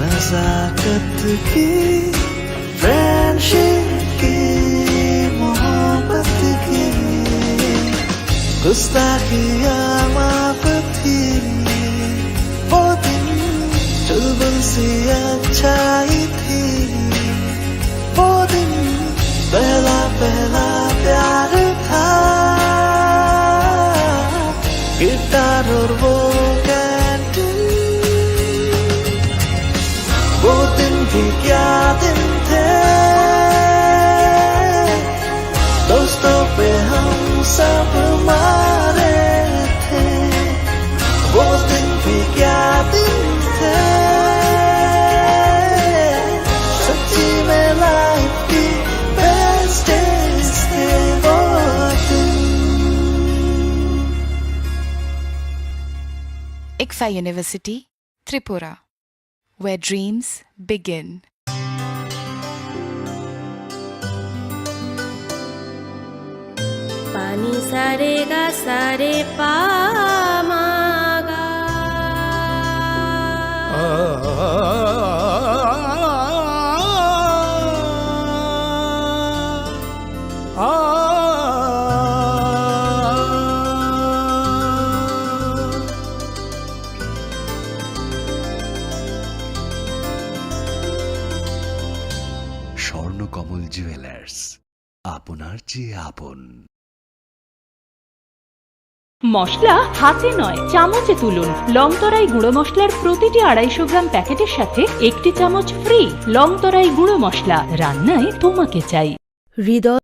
नजाकत की फ्रेंडशिप की मोहब्बत की गुस्ताखियाँ माफ थी वो दिन चुलबुल सी अच्छाई थी वो दिन पहला पहला प्यार था गिटार और वो कैंटीन वो दिन भी क्या दिन थे दोस्तों पे हम सब मारे थे वो दिन भी क्या दिन थे सच्ची में लाइफ की बेस्ट डेज थे वो दिन। ICFA University, Tripura, where dreams begin. पानी सारे गा सारे पामागा স্বর্ণকমল জুয়েলার্স আপনার চেয়ে আপন। মশলা হাতে নয় চামচে তুলুন। লংতরাই গুঁড়ো মশলার প্রতিটি 250 গ্রাম প্যাকেটের সাথে 1টি চামচ ফ্রি। লংতরাই গুঁড়ো মশলা, রান্নায় তোমাকে চাই। হৃদয়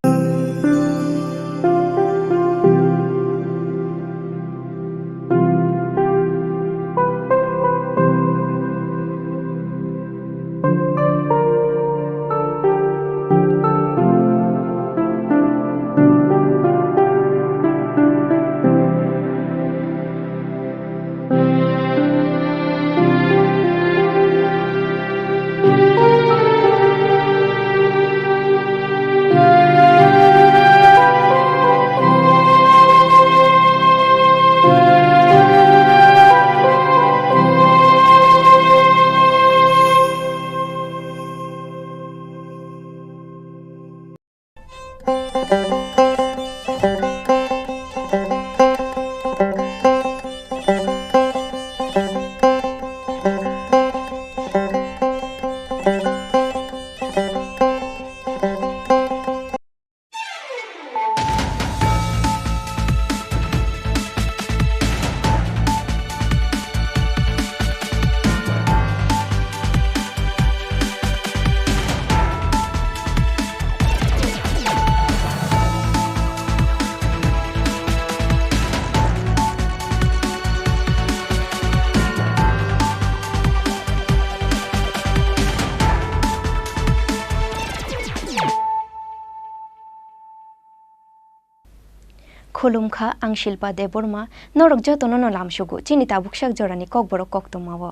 खुलुमखा आं शिल्पा देबरमा नरक जतन न लामसुगु चिनि ताबुकसाक जरानि ककबरक कक्तमाव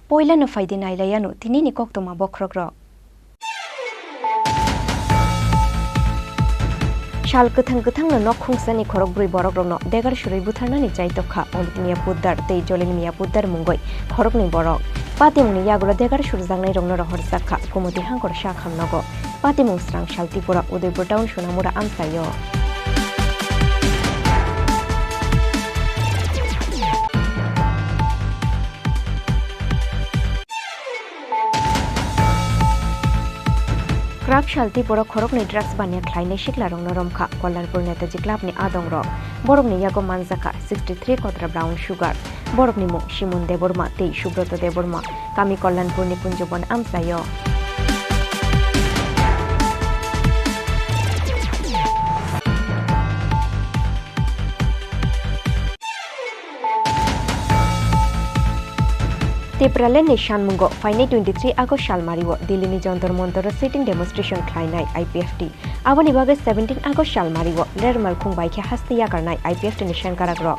पयला न फाइदे नाइलायानु तिनिनि कक्तमा बख्रग्र शाल गोथां गोथांनो नक खुंसानि खरक ब्रै बरकरनो देगार सुरै बुथारनानि जायतखा अलिकनिया पुद्दार तै जलेनिया पुद्दार मुंगै खरकनि बरक पातिमुंनि यागुला देगार सुरजांनाय रंनो रहर जाखा कुमुति हांकर शाखामनगो पातिमुं स्रां शालतिपुरा उदयपुर टाउन सोनामुरा आमसायो क्राब शालतिपुरा खरकनि ड्राग्स बानिया ख्लायनाय सिख्ला रंनो रमखा कल्याणपुर नेताजी क्लाबनि आदं रक बरकनि यागो मानजाखा 63 कद्रा ब्राउन सुगार बरकनि मुं सिमन देबरमा तै सुब्रत देबरमा कामी कल्याणपुरनि कुंजबन आमसायो तेप्रालेनि शानमुंगो फाइने 23 आगस्ट सालमारिवो दिल्लीनि जंतर मंतर सिटिंग डेमोन्स्ट्रेशन ख्लायनाय आईपीएफटी आबोनि बागै 17 आगस्ट सालमारिवो लेरमाल खुंबायखे हास्तिया गारनाय आईपीएफटी नि शानकाराग्र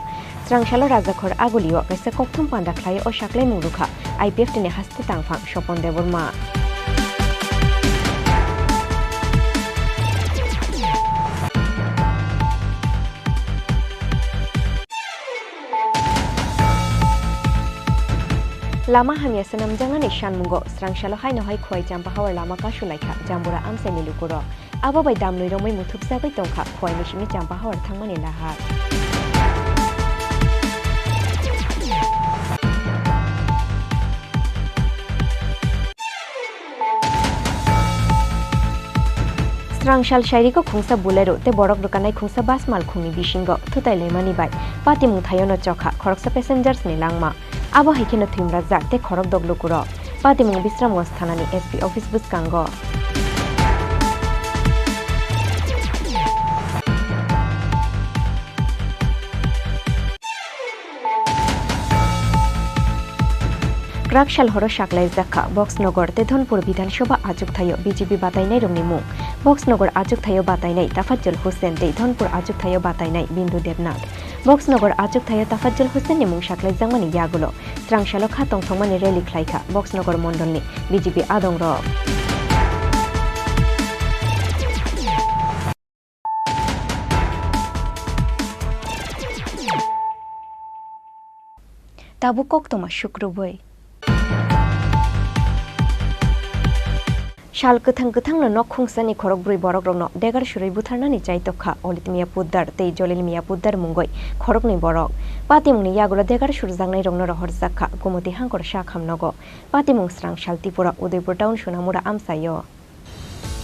स्रांशालो राजाखर आगुलियो कैसे कक्थुम पान्दा ख्लाय ओ शाक्लाय मुरुखा आईपीएफटी नि हास्ति तांफां सपन Debbarma Lama hamia senam jangan ishan mungo serang shalo hai no hai khoi jamba hawar lama ka shulaikha jambura amse nilukuro abo bai damloi romai muthuk sabai tongkha khoi nishimi jamba hawar thangmani lahar Strang shal shairi ko khungsa bulero te borok dukanai khungsa bas mal khungni bisingo thutai lemani bai pati mung thayono chokha khoroksa passengers ni langma abo haikino thimra jak te khorok doglukuro pati mung bisramgos thanani SP office buskango Rakshal horo shaklai zakha Boxnogor te Dhonpur Bidhan Sabha ajuk thayo BJP batainai rongni mung Boxnogor ajuk thayo batainai Tafajjul Hussain te Dhonpur ajuk thayo batainai Bindu Devnath Boxnogor ajuk thayo Tafajjul Hussain ni mung shaklai jangmani yagulo Strangshalo khatong thongmani rally khlaikha Boxnogor mondolni BJP adongrok Tabu koktoma shukruboi Shal kuthang no nok khungsani khorok brui borok rokno degar shurui butharnani chaitokha olitmiya puddar tei jolilmiya puddar mungoi khorokni borok patimungni yagulo degar surjangnai rokno rohor jakha gumoti hangkor sha khamnogo patimung strang shal Tripura Udaipur town Sunamura amsayo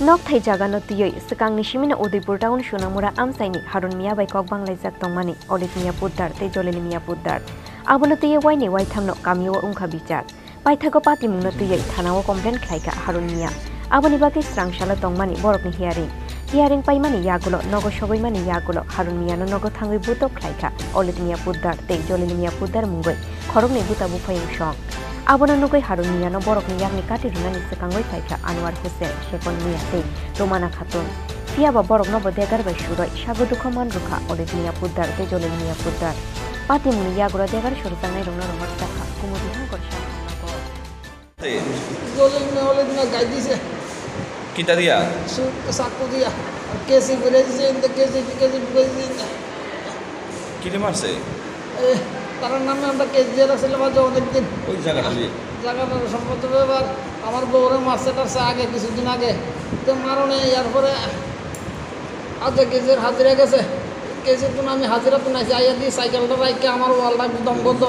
nok thai jaga no tiyoi sikangni simina Udaipur town Sunamura amsaini Harun Miya bai kok banglai jak tongmani olitmiya puddar tei jolilmiya puddar abono tiye waini wai thamno kamio ungkha bichar paithago patimungno tiyoi thanao complaint khlaika Harun Miya aboni bagi strangshala tongmani borokni hearing paimani yagulo nogo sogoimani yagulo Harun Miya no nogo thangoi butok khlaika olitmiya puddar tei jolilmiya puddar mungoi khorokni buta bufayung song abono nogoi Harun Miya no borokni yakni kati runani sikangoi phaika Anwar Hussain Shekon Miya tei Romana Khatun piaba borok no bodegar bai suroi sago dukho man rukha olitmiya puddar tei jolilmiya puddar patimuni yagulo degar surjangnai rongno rohor jakha kumudi hangkor sha Kita dia? Saku dia. Kesi president, kesi president. Kini marse? তার নামে আমরা case দিয়ে রাখছিলাম আজ অনেকদিন ওই জায়গাটা জায়গাটা সম্মত ব্যাপার আমার বউরে মারছে টারছে আগে কিছুদিন আগে তো মারণে এরপরে আজ কেসের হাজিরা গেছে কেসের জন্য আমি হাজিরা তো নাইছি আইয়া দিয়ে সাইকেলটা রাইকে আমার ওয়ালটা দম বন্ধ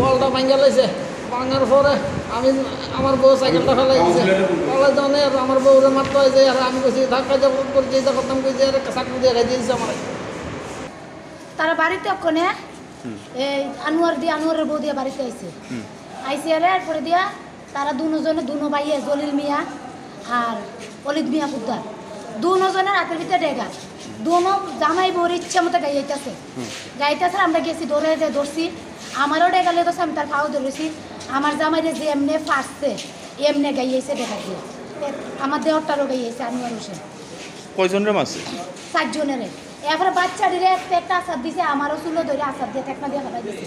ওয়ালটা ভাঙ্গা লাইছে ভাঙার পরে আমি আমার বউ সাইকেলটা ফেলাই দিয়েছে ফেলাই দেওয়া আমার বউরে মারতে হয়েছে আর আমি বলছি ধাক্কা যাবো করে যেটা করতাম কই যে চাকরি দিয়ে রেখে দিয়েছে আমার তারা বাড়িতে ওখানে এই আনোয়ারের বউ দিয়ে বাড়িতে আইসি আরে এরপরে দিয়া তারা দুনো ভাইয়ে জলিল মিয়া আর অলিদ মিয়া পুদ্দার দুজনের হাতের ভিতরে ডেগা দুনো জামাই বউর ইচ্ছা মতো গাইতেছে আমরা গেছি ধরছি আমারও ডেগালে তো আমি তার পাও ধরেছি আমার জামাইরে যে এমনি ফাঁসছে এমনি গাইয়েছে দেখা দিয়ে আমার দেহটারও গাইয়েছে আনোয়ার হোসেন কয়জনের মাসে 7 জনের এরপরে বাচ্চাটিরে একটা আসাদ দিছে আমারও চুলো ধরে আসাদ দিয়ে টেকনা দিয়ে ফেলাই দিছে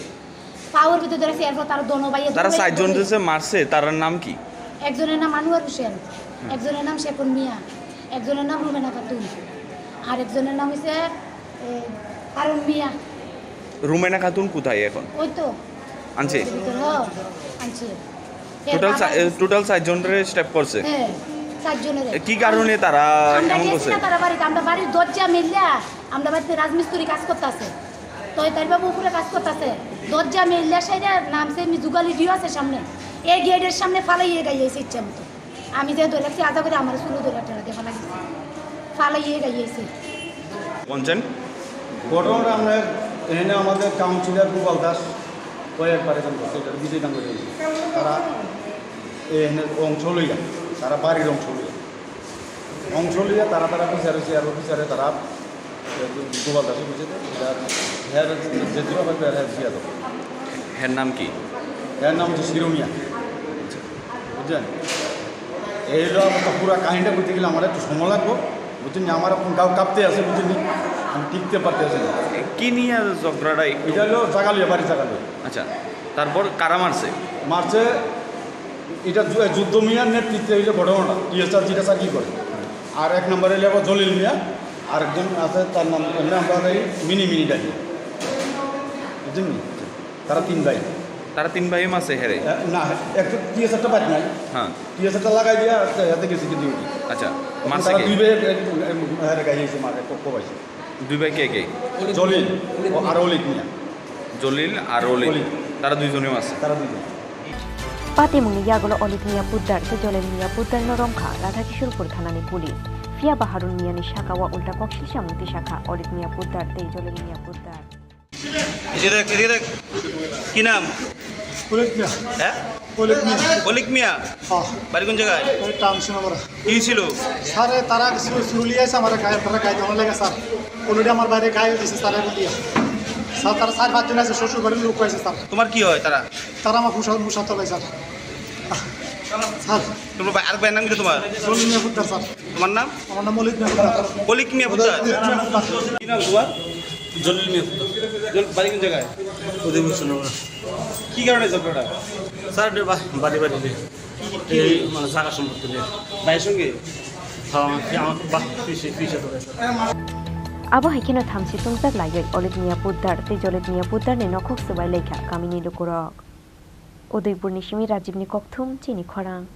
পাওয়ার ভিতরে ধরেছে এরপর তার দোনো ভাইয়ে তারা 7 জন যে মারছে তার নাম কি একজনের নাম আনোয়ার হোসেন একজনের নাম শেকন মিয়া একজনের নাম রুমেনা খাতুন আর একজনের নাম হইছে হারুন মিয়া রুমেনা খাতুন কোথায় এখন ওই তো আনছে আনছে টোটাল 7 জনের স্টেপ করছে হ্যাঁ 7 জনের কি কারণে তারা এমন করছে তারা বাড়িতে আমরা বাড়ির দরজা মিললা আমরা বাড়িতে রাজমিস্ত্রি কাজ করতেছে তো তার বাবু উপরে কাজ করতেছে দরজা মিললা সাইডে নামছে যুগালি ডিও আছে সামনে এই গেটের সামনে ফালাইয়ে গাইয়েছে ইচ্ছা মতো আমি যে ধরেছি আধা করে আমার চুলো ধরে টেরা দিয়ে ফালাইয়ে গাইয়েছে পঞ্চায়েত ঘটনাটা আমরা এখানে আমাদের কাউন্সিলর গোপাল দাস কয়েকবার এখানে বিজয় দান করে তারা এখানে অংশ লইয়া তারা বাড়ির অংশ লইয়া তারা বিচারে চেয়ার অফিসারে তারা গোপাল দাসে বুঝেছে হ্যাঁ যেতে হবে হ্যাঁ দিয়া দেবো হ্যাঁ নাম কি এর নাম হচ্ছে শিরোমিয়া বুঝছেন এই হলো আমার পুরো কাহিনিটা করতে গেলে আমার একটু সময় লাগবো বুঝছেন আমার এখন গাও কাঁপতে আছে বুঝছেন আমি টিকতে পারতে আছি না কি নিয়ে ঝগড়াটা এটা হলো জাগালিয়া বাড়ি জাগালিয়া আচ্ছা তারপর কারা মারছে এটা যুদ্ধ মিয়ার নেতৃত্বে হইলে ঘটনাটা টিএসআর যেটা চাকরি করে আর এক নম্বরে হইলে আবার জলিল মিয়া আরেকজন আছে তার নাম আমরা মিনি ডাকি বুঝছেন তারা 3 ভাই তারা 3 ভাই মাসে হেরে না একটা টিএসআরটা বাদ নাই হ্যাঁ টিএসআরটা লাগাই দিয়া হাতে গেছে কি ডিউটি আচ্ছা মাসে তারা কে 2 ভাই হেরে গাইছে মারে পক্ষ পাইছে 2 ভাই কে কে জলিল আর অলিক মিয়া জলিল আর অলিক তারা দুইজনই মাসে তারা দুইজন Patimuni Yagolo Olik Mia Pudar, Sejolel Mia Pudar Noromka, Radha Kishorpur Thanani Police. Fia Baharun Mia Nishaka wa Ulta Kokshi Shamuti Shaka, Olik Mia Pudar, Tejolel Mia Pudar. এদিকে কি নাম অলিক মিয়া হ্যাঁ অলিক মিয়া অলিক মিয়া বাড়ি কোন জায়গায় টাউনশন আমরা কি ছিল স্যার তারা সুরুলি আছে আমার গায়ে তারা গায়ে দেওয়া লাগে স্যার অলরেডি আমার বাইরে গায়ে দিছে স্যার দিয়া স্যার তারা 4-5 জন আছে শ্বশুর বাড়ির লোক আছে স্যার তোমার কি হয় তারা তারা আমার মুসা তলায় স্যার স্যার তোমার আর ভাইয়ের নাম কি তোমার জলিল মিয়া পুত্র স্যার তোমার নাম আমার নাম অলিক মিয়া পুত্র অলিক মিয়া পুত্র কি নাম তোমার জলিল মিয়া পুত্র বাড়ি কোন জায়গায় উদয়পুর সোনামুড়া কি কারণে ঝগড়াটা স্যার বাড়ি দিয়ে এই মানে জায়গা সম্পর্কে নিয়ে ভাইয়ের সঙ্গে আমাকে পিছিয়ে ধরে Abo Hikino Thamsi Tungzak Layoi, Olik Mia Pudar, Tejolel Mia Pudar, Nenokok Subai Leka, Kamini Lukurok. Udaipur Nishimi Rajibni Kokthum, Chini Khorang.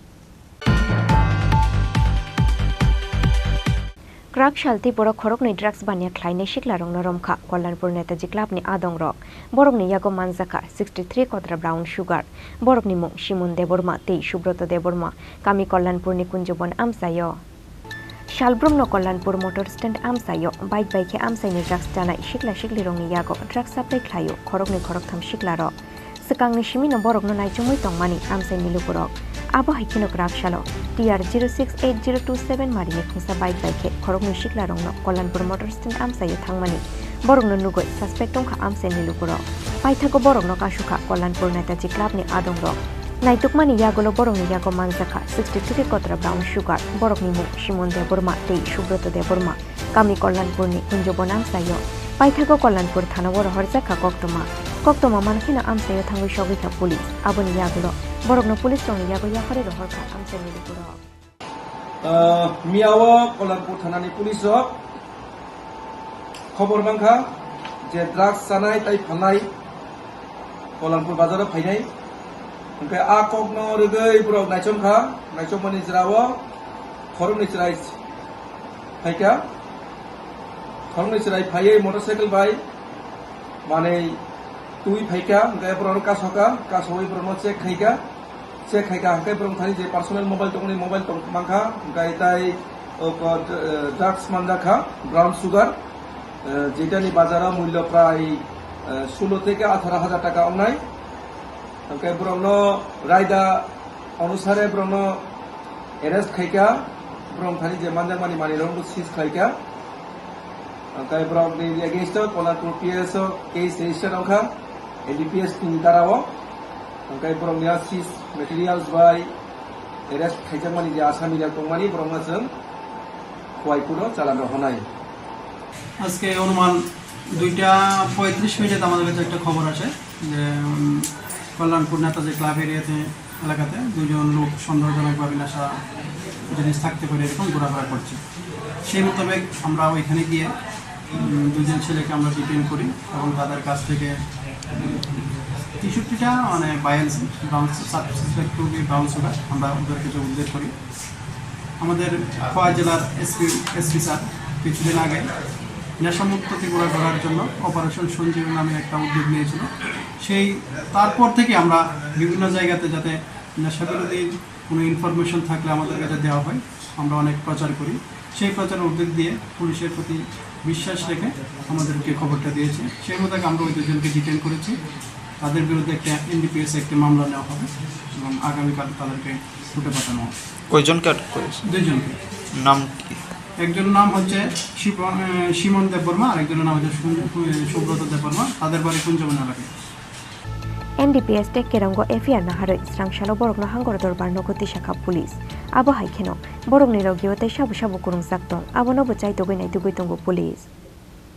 Krak Shalti Borok Khorok ni drugs bania Kleine Shiklarong Noromka, Kollanpur Netaji Club ni Adong Rock, Borok ni Yago Manzaka, 63 Kotra Brown Sugar, Borok ni Mung Shimun Deborma, Tei Shubroto Deborma, Kami Kollanpur ni Kunjobon Amsayo. Shalbrum no Kollanpur motor stand Amsayo, bike Amsai ni drugs janai Shikla Shikli Rongi Yago, drug supply Klayo, Khorok ni Khorok Tham Shiklaro. Sekang ni Shimi no Borok no Naijumui Tongmani, Amsai ni Lukurok. Abo Hikino Krak Shalo, TR 068027 Marini Kusa bike Khorok ni Shiklarong no Kollanpur motor stand Amsayo Thangmani. Borok no Nugoi, suspectong ka Amsai ni Lukurok. Paithago Borok no Kashuka, Kollanpur Netaji Club ni Adong Rock. Naitukmani Yagolo Borok ni Yago Manzaka, 63 Kotra Brown Sugar, Borok ni Mung Shimon Deborma, Tei Shubroto Deborma, Kami Kollanpur ni Kunjobon Amsayo, Paithago Kollanpur Thanawar Horzaka Koktoma Mankhina Amsayo Thangu Shogika Police, Aboni Yagolo, Borok no Police Tong Yago Yakore Horka Amsay ni Lukurok. Miawo Kollanpur Thanani Police Khobor Bangkha je drugs sanai tai phanai Kollanpur Bazar phainai ओमफ्राय आ कगनो रगै book नाइचमनि जिरावो खरमनि जिराय फाइका खरमनि जिराय फायै motorcycle bye माने तुई फाइका ओमफ्राय ब्रन कासोय ब्रन check खाइका हांखाय ब्रन थानि जे personal mobile दंनि mobile दं मांखा ओमफ्राय ताय drugs मानजाखा brown sugar जेटानि बाजाराव मूल्य प्राय 16 থেকে 18,000 টাকা অননাই ओमफ्राय ब्रनो रायदा अनुसारे ब्रनो एरेस्ट खाइका ब्रम थानि जे मानजामानि मानि रंग सीज खाइका ओमफ्राय ब्रम दे against Kolhapur PS case register अंखा एडीपीएस नि दाराव ओमफ्राय ब्रमनिया सीज मेटेरियल्स बाय एरेस्ट खाइजामानि जे आसामिया दंमानि ब्रमजों खवाइपुरो चालानो हनाय আজকে অনুমান 2:35 মিনিটে আমাদের কাছে একটা খবর আসে যে কল্যাণপুর নেতাজি ক্লাব এলাকাতে দুজন লোক সন্দেহজনকভাবে নেশা জিনিস থাকতে পারে এরকম ঘোরাফেরা করছে সেই মোতাবেক আমরা ওইখানে গিয়ে দুজন ছেলেকে আমরা ডিটেইন করি এবং তাদের কাছ থেকে 63টা মানে বায়ান্স ব্রাউন সুগার আমরা ওদের কিছু উদ্ধার করি আমাদের খোয়া জেলার এসপি স্যার কিছুদিন আগে নেশামুক্ত ত্রিপুরা করার জন্য অপারেশন সঞ্জীব নামে একটা উদ্যোগ নিয়েছিল সেই তারপর থেকে আমরা বিভিন্ন জায়গাতে যাতে নেশা বিরোধী কোনো ইনফরমেশন থাকলে আমাদের কাছে দেওয়া হয় আমরা অনেক প্রচার করি সেই প্রচারের উদ্যোগ দিয়ে পুলিশের প্রতি বিশ্বাস রেখে আমাদেরকে খবরটা দিয়েছে সেই মোতাবেক আমরা ওই দুজনকে ডিটেইন করেছি তাদের বিরুদ্ধে একটা এনডিপিএস একটি মামলা নেওয়া হবে এবং আগামীকাল তাদেরকে কোর্টে পাঠানো হবে কয়জনকে আটক করেছে দুজনকে নাম কি একজনের নাম হচ্ছে শিমন দেববর্মা আর একজনের নাম হচ্ছে সুব্রত দেববর্মা তাদের বাড়ি কুঞ্জবন এলাকায় NDPS tek kerango FIR na haroi srangshalo borok no hangor dorbar nogoti shakha police abo haikeno borok ni rogiote shabu kurung saktong abo no bachai togoi nai tugoi tongo police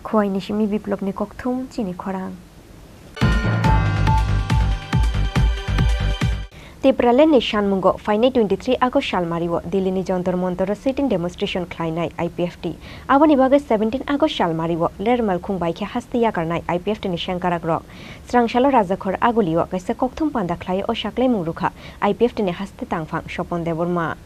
khoi ni shimi biplop ni kokthum chini khorang Tipralen Shanmungo, Fine 23 August Shalmariwo, Dilini Jontor Montoro sitting demonstration Kleinai, IPFT. Awanibaga 17 August Shalmariwo, Lermal Kumbaike Hastia Karnai, IPFT Nishankaragro. Strangshalo Razakor Agulio, Kaisa Koktum Panda Klai o Shakle Muruka, IPFT Nehaste Tangfang, Shopon Deburma.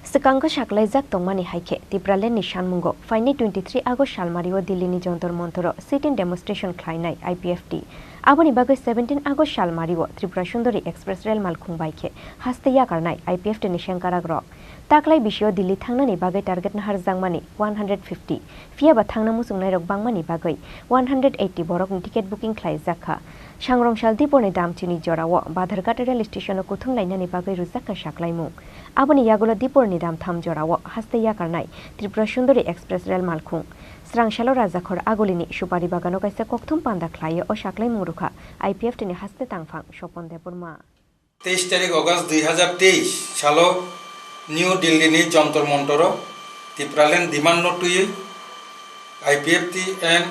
Sekangka Shaklai Zak Tongmani Haike, Tipralen Shanmungo, Fine 23 August Shalmariwo, Dilini Jontor Montoro, sitting demonstration Kleinai, IPFT. Awanibaga 17 August Shalmariwo, Tripura Sundori Express Rail Malkhung Baike, Hastia Karnai, IPFT Nishankaragro. Taklai Bisho Dili Thangnani Bagai target Nahar Zangmani 150, Fiaba Thangna Musungnai Rok Bangmani Bagai 180 Borok ticket booking Klai Zakha. Shangrong Shal Dipone Dam Chini Jorawo, Badhargat Rail Station o Kuthung Lainani Bagai Ruzaka Shaklaimu. Abani Yagola Dipor Nidam Tham Jorawo, Hastia Karnai, Tripura Sundori Express Rail Malkhung. Strangshalo Razakor Agulini, Shupari Bagano Kaisa Koktum Panda Klai o Shaklai Muruka, IPF Tini Haste Tangfang, Shopon Deburma. 23 তারিখ August 2023 সালো new Delhi নি Jantar Mantar ত্রিপুরালেন demand নটুই IPFT and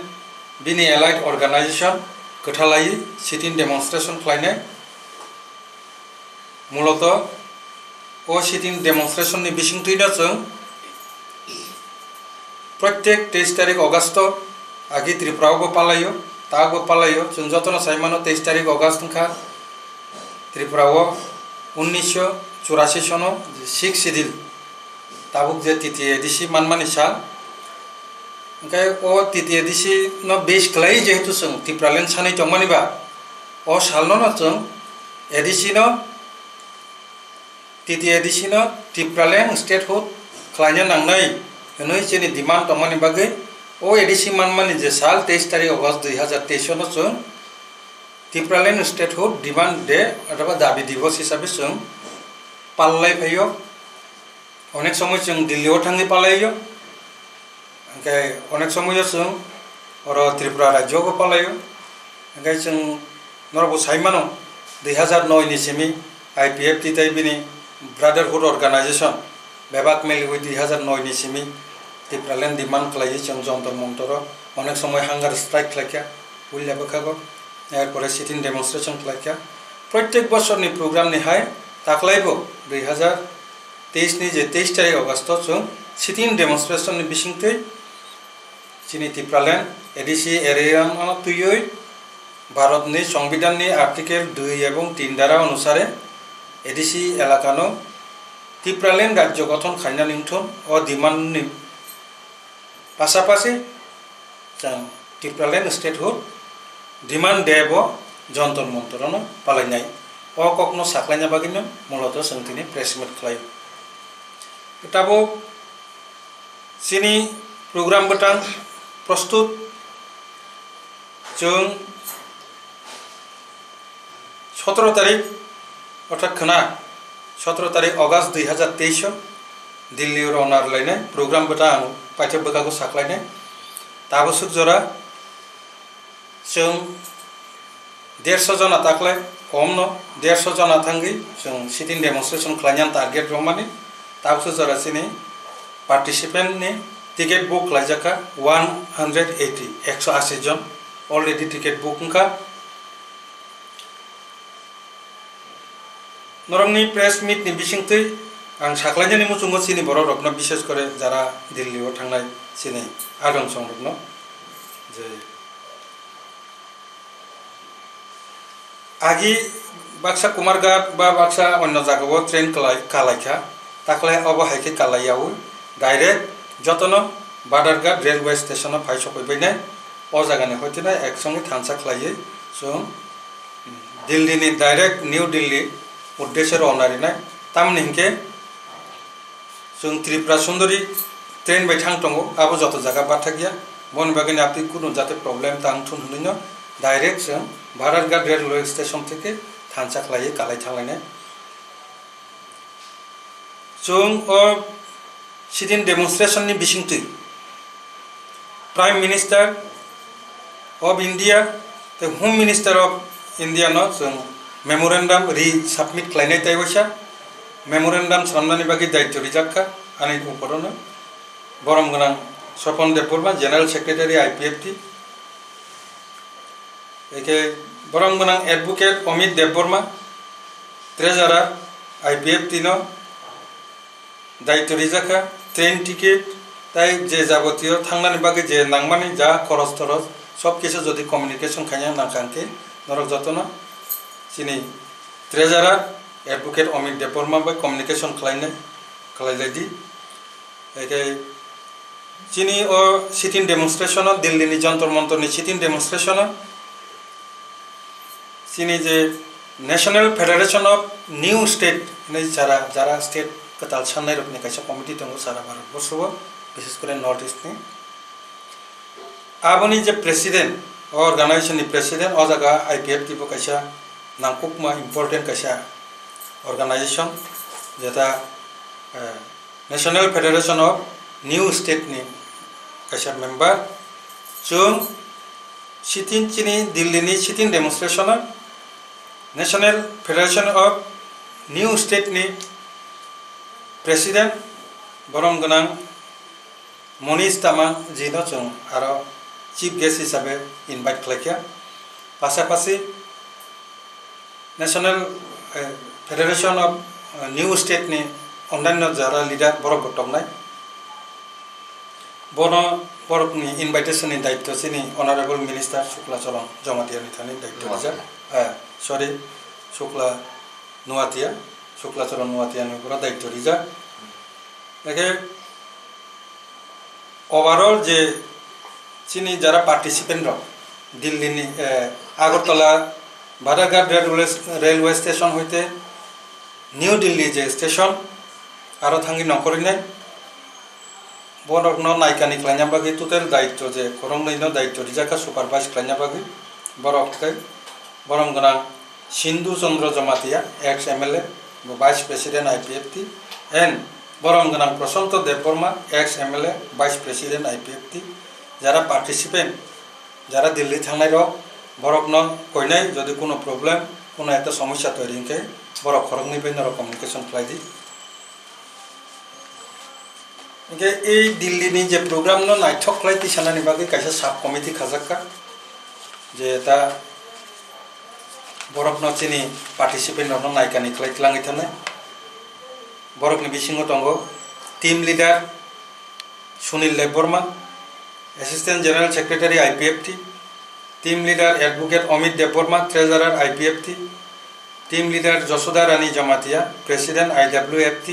বিনি allied organisation কঠালাই sitting demonstration খালাইনে মূলত ও sitting demonstration নি বিসিংতুইনা जों প্রত্যেক 23 তারিখ August আগে ত্রিপুরাও পালাইও তাগো পালাইও जों যতন সাইমানো 23 তারিখ অগস্ট খা त्रिपुराव 1984 सनो 6 सिडिल ताबुक जे तिथि एडिसि मानमानि सा ओंखाय ओ तिथि एडिसि न बेस खलाय जेहेतु जों त्रिपुरालेन सानै तंमानिबा ओ सालनो न जों एडिसि न तिथि एडिसि न त्रिपुरालेन स्टेटहुड खलायनो नांनाय हनै जेनि डिमान्ड तंमानि बागै ओ एडिसि मानमानि जे साल 23 तारिख अगस्त 2023 सनो जों त्रिपुरालेन स्टेटहुड डिमांड डे अथवा दाबी दिवस हिसाबै जों पाललाय फैयो अनेक समय जों दिल्लीयाव थाङै पालायो ओंखाय अनेक समय जों अर त्रिपुरा राज्योआव पालायो ओंखाय जों नरबो साइमानो 2009 नि सेमि आईपीएफटी ताइ बिनि ब्रादारहुड अर्गानाइजेशन बेबाक मेलि 2009 नि सेमि त्रिपुरालेन डिमांड खालायो जों जन्तर मन्तर अनेक समय हांगार स्ट्राइक खालाया उइलाबो खागो एरपर सिटिं डेमनस्ट्रेशन खालाया प्रत्येक बछरनि प्रोग्रामनि हाय दाख्लैबो 2023 नि जे 23 तारिख अगस्त जों सिटिं डेमनस्ट्रेशन नि बिसिंतै चिनि त्रिपुरालेन एडिसि एरियान तुयै भारतनि संविधाननि आर्टिकल 2 एवं 3 द्वारा अनुसारे एडिसि एलाकानो त्रिपुरालेन राज्य गठन खायना निंथन ओ डिमांडनि पासापासि जों त्रिपुरालेन स्टेटहुड डिमांड देबो जन्तर मन्तरनो पालायनाय ओ कखनो साख्लायना बागिनो मूलत सोंथिनि प्रेस मिट खालायो ताबो सिनि प्रोग्राम बटां प्रस्तुत जों 17 तारिख अर्थात खना 17 तारिख अगस्त 2023 दिल्ली रौनार लायनाय प्रोग्राम बटां पाठ्य बकाको साख्लायनाय ताबो सुख जरा जों 150 जना ताकलाय कम न 150 जना थांगै जों सिटिं डेमनस्ट्रेशन खालायनान टारगेट रमानि ताबसो जरासिनि पार्टिसिपेंट नि टिकेट बुक खालायजाखा 180 180 जन अलरेडी टिकेट बुक खा नरमनि प्रेस मीट नि बिसिंतै आं साख्लायनायनि मुसुंगो सिनि बर' रकनो विशेष करे जारा दिल्लीयाव थांनाय सिनि आदम संरकनो जे आगी बाक्सा कुमारघाट बा बाक्सा अन्य जागाव ट्रेन कालायखा ताकलाय अब हाइके कालायाव डायरेक्ट जतन बादारघाट रेलवे स्टेशन फाइ सफैबायनाय अ जागानि हयथिना एकसंगे थांसा खालायै जों दिल्लीनि डायरेक्ट निउ दिल्ली उद्देश्य रवनारिनाय तामनिंके जों त्रिपुरा सुंदरी ट्रेन बाय थां दंगो आबो जत जागा बाथा गैया बन बागैनि आपि कुनु जाते प्रब्लेम तां थुन हुनैनो डायरेक्ट जों बादारघाट रेलवे स्टेशन থেকে थांसा खालायै कालाय थांलायनाय जों अ सिटिं डेमनस्ट्रेशन नि बिसिंतै prime minister of India the home minister of India न जों मेमोरेंडम रि सबमिट खालायनाय ताइवसा मेमोरेंडम सामनानि बागै दायित्व रिजाखा आनि उपरनो बरम गोनां स्वपन देबबर्मा जनरल सेक्रेटारि आईपीएफटी एके बरम गोनां एडवोकेट अमित देबबर्मा ट्रेजारार IPF तीनो दायित्व रिजाखा ट्रेन टिकेट ताई जे जाबतीय थांनानै बागै जे नांमानि जा खरस थरस सब किछु जदि कमिउनिकेशन खाया नांखांके नरक जतन चिनि ट्रेजारार एडवोकेट अमित देबबर्मा बाय कमिउनिकेशन खालायलायदि एके चिनि ओ सिटिं डेमनस्ट्रेशन दिल्लीनि जंतर मंतरनि सिटिं डेमनस्ट्रेशन चिनि जे national federation of new state ने जरा स्टेट कताल साननाय रखनि कायसा कमिटि दङ सारा भारतबर्षआव विशेष करे नॉर्थ ईस्ट नि आबनि जे प्रेसिडेंट ऑर्गेनाइजेशन नि प्रेसिडेंट ओ जागा IPF टिबो कायसा नांकुकमा इम्पोर्टेंट कायसा ऑर्गेनाइजेशन जेता national federation of new state नि कायसा मेंबर जों सिटिं चिनि दिल्लीनि sitting demonstration national federation of new state नि प्रेसिडेंट बरम गनां मनीष तामां जिनो जों आरो चीफ गेस्ट हिसाबै इनभाइट खालायखिया पासापासि नेशनल फेडरेशन ऑफ न्यू स्टेट नि अन्यान्य जारा लिडार बरफ बटमनाय बनो बरफनि इनभाइटेशननि दायित्व चिनि अनारेबल मिनिस्टार शुक्ला चरण जमातियानि थानि दायित्व जा सॉरी शुक्ला चरण नुवातियानि पुरा दायित्व रिजा एके ओवरऑल जे चिनी जरा पार्टिसिपेंट रो दिल्ली नि आगरतला बादाघाट रेलवे स्टेशन होते न्यू दिल्ली जे स्टेशन आरो थांगी नखरिने बरकनो नायकानि खालायना बागै टोटल दायित्व जे खरंनैनो दायित्व रिजाखा सुपारवाइज खालायना बागै बरकखै बरम गनां Sindhu Chandra Jamatia ex MLA vice president IPF and बरम गनां Prashant Debbarma ex MLA vice president IPF जरा पार्टिसिपेंट जरा दिल्ली थांनाय रो बरकनो कइनाय जदि कोनो प्रॉब्लेम कोनो एक समस्या तैरिंके बरक खरंनि बेनर कमिउनिकेशन खालायदि इके ए दिल्ली नि जे प्रोग्राम नो नायथक खालायति सानानि बागै कायसा सब कमिटि खाजाक्का जे ता बरकनो चिनि पार्टिसिपेंट नो नायकानि खालायतलाङै थानाय बरकनि बिसिङाव दङ team leader Sunil Debbarma assistant general secretary IPF team leader advocate Amit Debbarma treasurer IPF team leader Jasoda Rani Jamatia president IWF